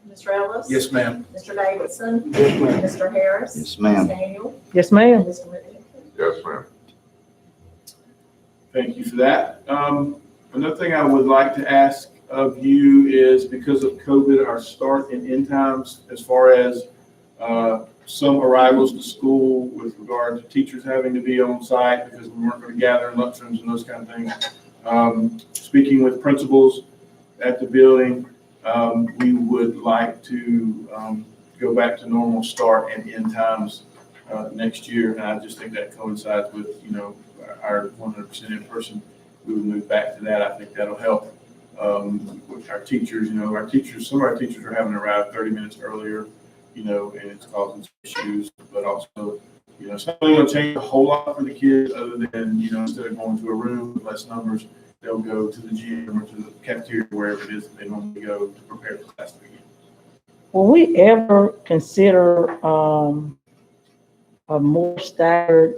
Mr. Ellis? Yes, ma'am. Mr. Davidson? Yes, ma'am. Mr. Harris? Yes, ma'am. Ms. Daniel? Yes, ma'am. Mr. McNichol? Yes, ma'am. Thank you for that. Another thing I would like to ask of you is, because of COVID, our start and end times, as far as some arrivals to school with regard to teachers having to be on site because we weren't going to gather in lunchrooms and those kind of things. Speaking with principals at the building, we would like to go back to normal start and end times next year. And I just think that coincides with, our 100% in person. We would move back to that. I think that'll help with our teachers. Some of our teachers are having to arrive 30 minutes earlier, and it's causing some issues, but also, it's not really going to change a whole lot for the kids other than, instead of going to a room with less numbers, they'll go to the gym or to the cafeteria, wherever it is that they normally go to prepare for class to begin. Will we ever consider, a more staggered,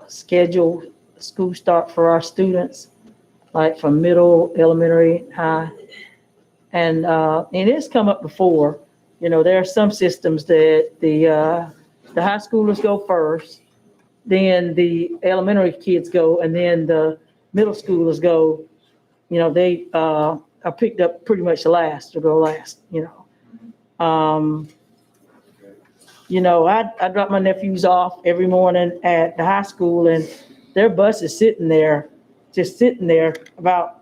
schedule school start for our students, like from middle, elementary, high? And it's come up before, there are some systems that the high schoolers go first, then the elementary kids go, and then the middle schoolers go, they are picked up pretty much last to go last, I drop my nephews off every morning at the high school, and their bus is sitting there about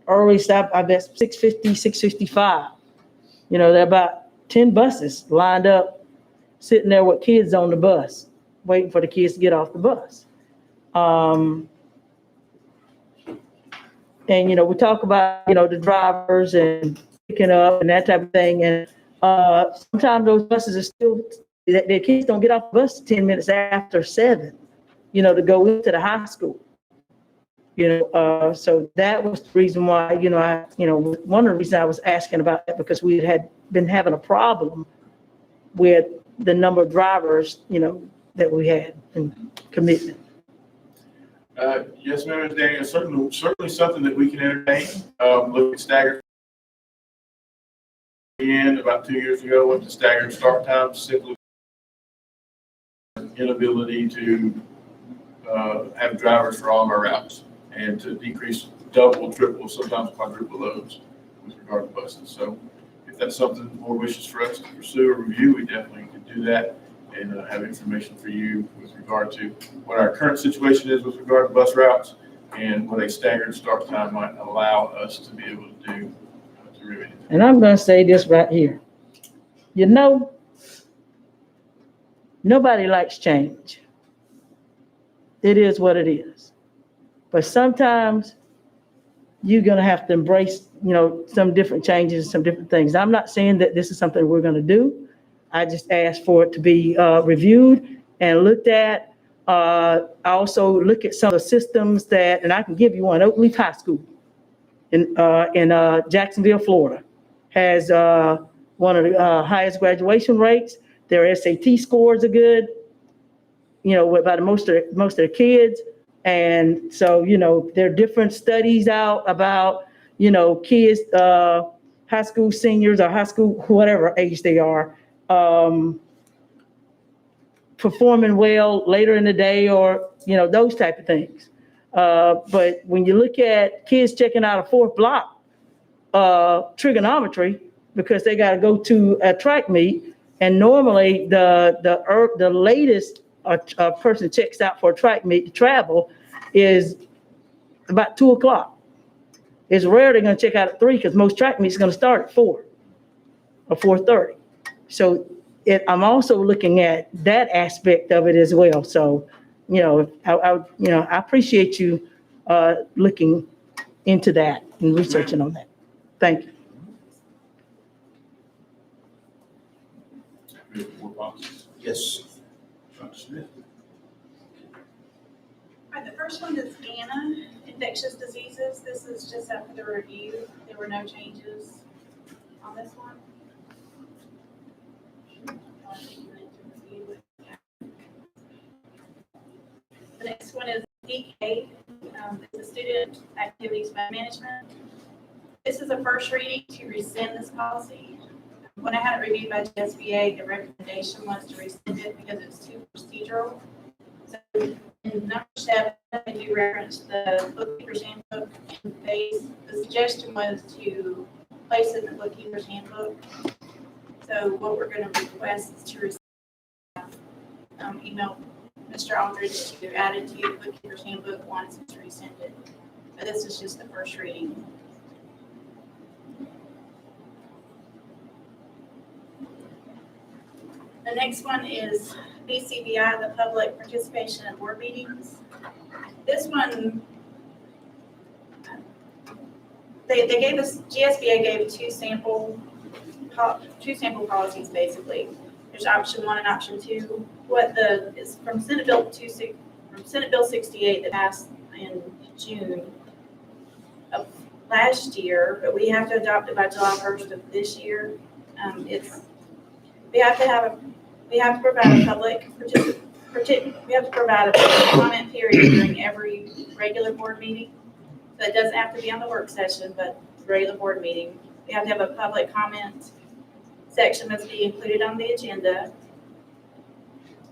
early stop, I bet 6:50, 6:55. There are about 10 buses lined up, sitting there with kids on the bus, waiting for the kids to get off the bus. And, we talk about, the drivers and picking up and that type of thing. And sometimes those buses are still, the kids don't get off the bus 10 minutes after 7, to go into the high school. So that was the reason why, one of the reasons I was asking about that, because we had been having a problem with the number of drivers, that we had in commitment. Yes, ma'am, Ms. Daniel, certainly something that we can entertain. Look at staggered. And about 2 years ago, went to staggered start times, simply inability to have drivers for all of our routes and to decrease double, triple, sometimes quadruple loads with regard to buses. So if that's something the board wishes for us to pursue or review, we definitely could do that and have information for you with regard to what our current situation is with regard to bus routes and what a staggered start time might allow us to be able to do to remedy that. And I'm going to say this right here. Nobody likes change. It is what it is. But sometimes you're going to have to embrace, some different changes, some different things. I'm not saying that this is something we're going to do. I just asked for it to be reviewed and looked at. I also look at some of the systems and I can give you one. Oakleaf High School in Jacksonville, Florida, has one of the highest graduation rates. Their SAT scores are good, by most of their kids. And so, there are different studies out about, kids, high school seniors or high school, whatever age they are, performing well later in the day or, those type of things. But when you look at kids checking out a fourth block, trigonometry, because they got to go to a track meet, and normally the latest a person checks out for a track meet to travel is about 2:00. It's rare they're going to check out at 3 because most track meets are going to start at 4 or 4:30. So I'm also looking at that aspect of it as well. So, I appreciate you looking into that and researching on that. Thank you. Yes. Dr. Smith. All right, the first one is Anna, infectious diseases. This is just after the review. There were no changes on this one. The next one is DK, it's a student activities management. This is a first reading to rescind this policy. When I had it reviewed by GSBA, the recommendation was to rescind it because it's too procedural. So in number 7, I do reference the bookkeeper's handbook phase. The suggestion was to place it in the bookkeeper's handbook. So what we're going to request is to rescind, email Mr. Aldridge to add it to the bookkeeper's handbook once it's rescinded. But this is just the first reading. The next one is BCBI, the public participation in board meetings. This one, they gave us, GSBA gave two sample policies basically. There's option 1 and option 2. Is from Senate Bill 68 that passed in June of last year, but we have to adopt it by July 1st of this year. We have to provide a public comment period during every regular board meeting. So it doesn't have to be on the work session, but regular board meeting. We have to have a public comment section must be included on the agenda.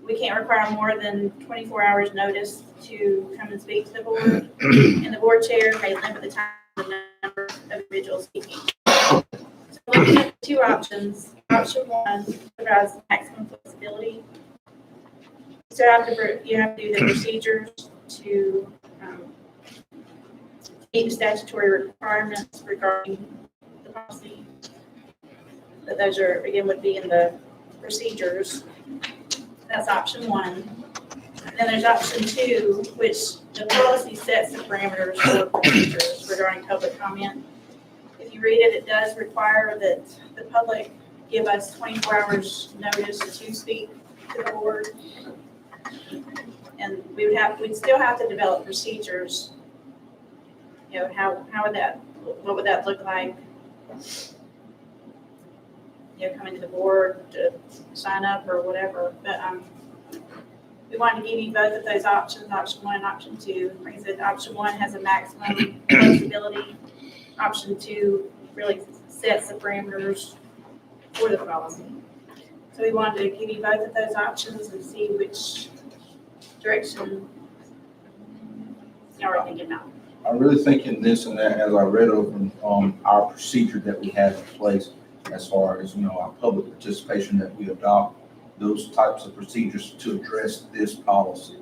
We can't require more than 24 hours notice to come and speak to the board. And the board chair may limit the time and the number of individuals speaking. So looking at the two options, option 1 provides maximum flexibility. So you have to do the procedures to meet the statutory requirements regarding the policy. But those are, again, would be in the procedures. That's option 1. And then there's option 2, which the policy sets the parameters for procedures regarding public comment. If you read it, it does require that the public give us 24 hours notice to speak to the board. And we'd still have to develop procedures. What would that look like? Coming to the board to sign up or whatever. But we wanted to give you both of those options, option 1 and option 2. Like I said, option 1 has a maximum flexibility. Option 2 really sets the parameters for the policy. So we wanted to give you both of those options and see which direction y'all are thinking about. I'm really thinking this and that as I read over our procedure that we have in place as far as, our public participation that we adopt, those types of procedures to address this policy.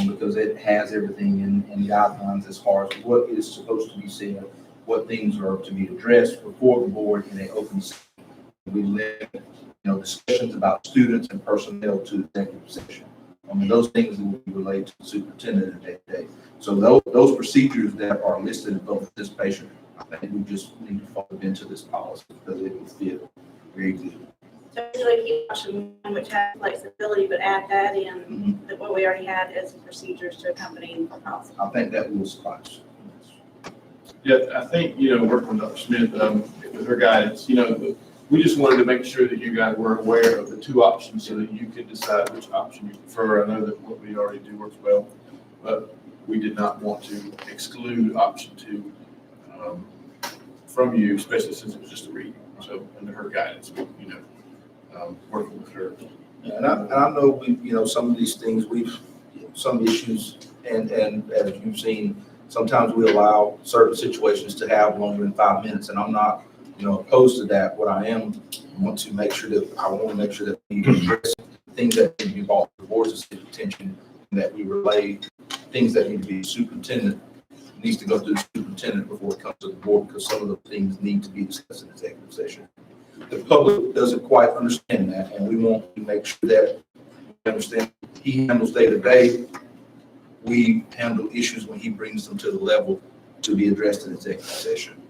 Because it has everything in guidelines as far as what is supposed to be said, what things are to be addressed before the board in an open session. We limit, discussions about students and personnel to executive session. Those things will be related to the superintendent at that day. So those procedures that are listed in public participation, I think we just need to fold into this policy because it will fit very good. So usually keep option 1, which has flexibility, but add that in what we already had as procedures to accompany the policy. I think that will suffice. Yeah, I think, working with Dr. Smith, with her guidance, we just wanted to make sure that you guys were aware of the two options so that you could decide which option you prefer. I know that what we already do works well, but we did not want to exclude option 2 from you, especially since it was just a reading. So under her guidance, working with her. And I know we, some of these things, some issues, and as you've seen, sometimes we allow certain situations to have longer than 5 minutes, and I'm not, opposed to that. What I want to make sure that we address things that need to be brought to the board's attention, and that we relay things that need to be superintendent, needs to go through the superintendent before it comes to the board, because some of the things need to be discussed in executive session. The public doesn't quite understand that, and we want to make sure that we understand he handles day to day. We handle issues when he brings them to the level to be addressed in executive session.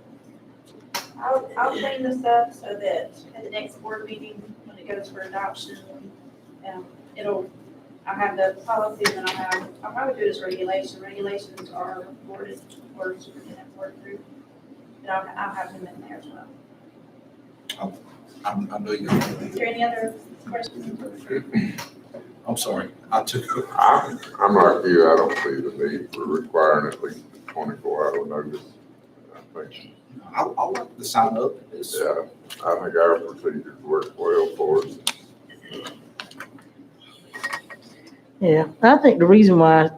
I'll clean this up so that at the next board meeting, when it goes for adoption, I'll have the policies and I'll probably do it as regulation. Regulations are board superintendent work group. And I'll have them in there as well. I know you. Is there any other questions? I'm sorry. I'm like you, I don't see the need for requiring at least a 24-hour notice. I think, I'll like to sign up. yeah, I think our procedures work well for us. Yeah, I think the reason why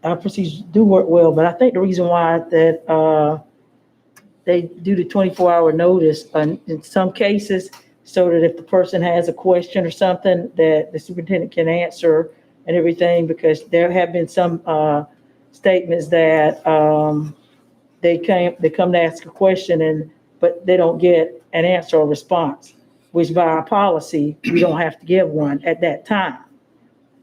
our procedures do work well, but I think the reason why that they do the 24-hour notice in some cases, so that if the person has a question or something, that the superintendent can answer and everything, because there have been some statements that they come to ask a question but they don't get an answer or response, which by our policy, we don't have to give one at that time.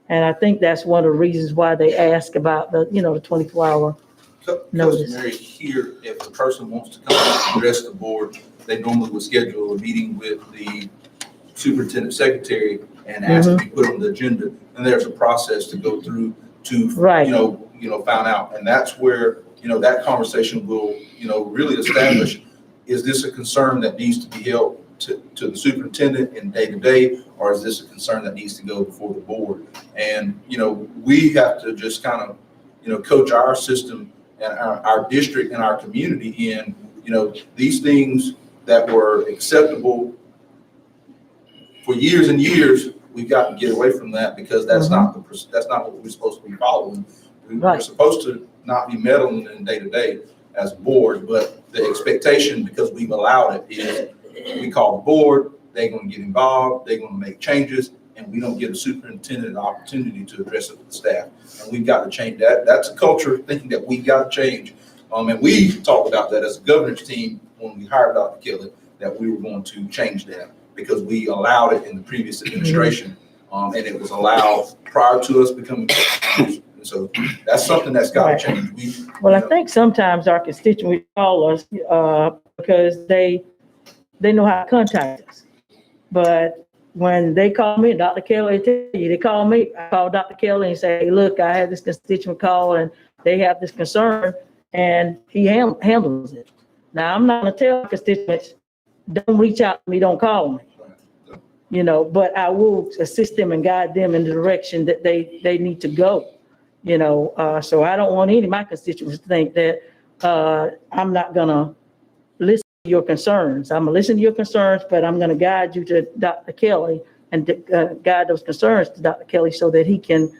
And I think that's one of the reasons why they ask about the 24-hour notice. Customary here, if the person wants to come and address the board, they normally would schedule a meeting with the superintendent secretary and ask to be put on the agenda. And there's a process to go through to, Right. find out. And that's where, that conversation will, really establish, is this a concern that needs to be held to the superintendent in day to day, or is this a concern that needs to go before the board? And, we have to just kind of, coach our system and our district and our community in, these things that were acceptable for years and years, we've got to get away from that, because that's not what we're supposed to be following. We're Right. supposed to not be meddling in day to day as a board, but the expectation, because we've allowed it, is we call the board, they're going to get involved, they're going to make changes, and we don't give the superintendent an opportunity to address it with the staff. And we've got to change that. That's a culture thinking that we got to change. And we talked about that as a governance team when we hired Dr. Kelly, that we were going to change that, because we allowed it in the previous administration, and it was allowed prior to us becoming. And so that's something that's got to change. Well, I think sometimes our constituents call us because they know how to contact us. But when they call me, Dr. Kelly, they call me, I call Dr. Kelly and say, hey, look, I had this constituent call and they have this concern, and he handles it. Now, I'm not going to tell constituents, don't reach out to me, don't call me, but I will assist them and guide them in the direction that they need to go, so I don't want any of my constituents to think that I'm not going to listen to your concerns. I'm going to listen to your concerns, but I'm going to guide you to Dr. Kelly and guide those concerns to Dr. Kelly so that he can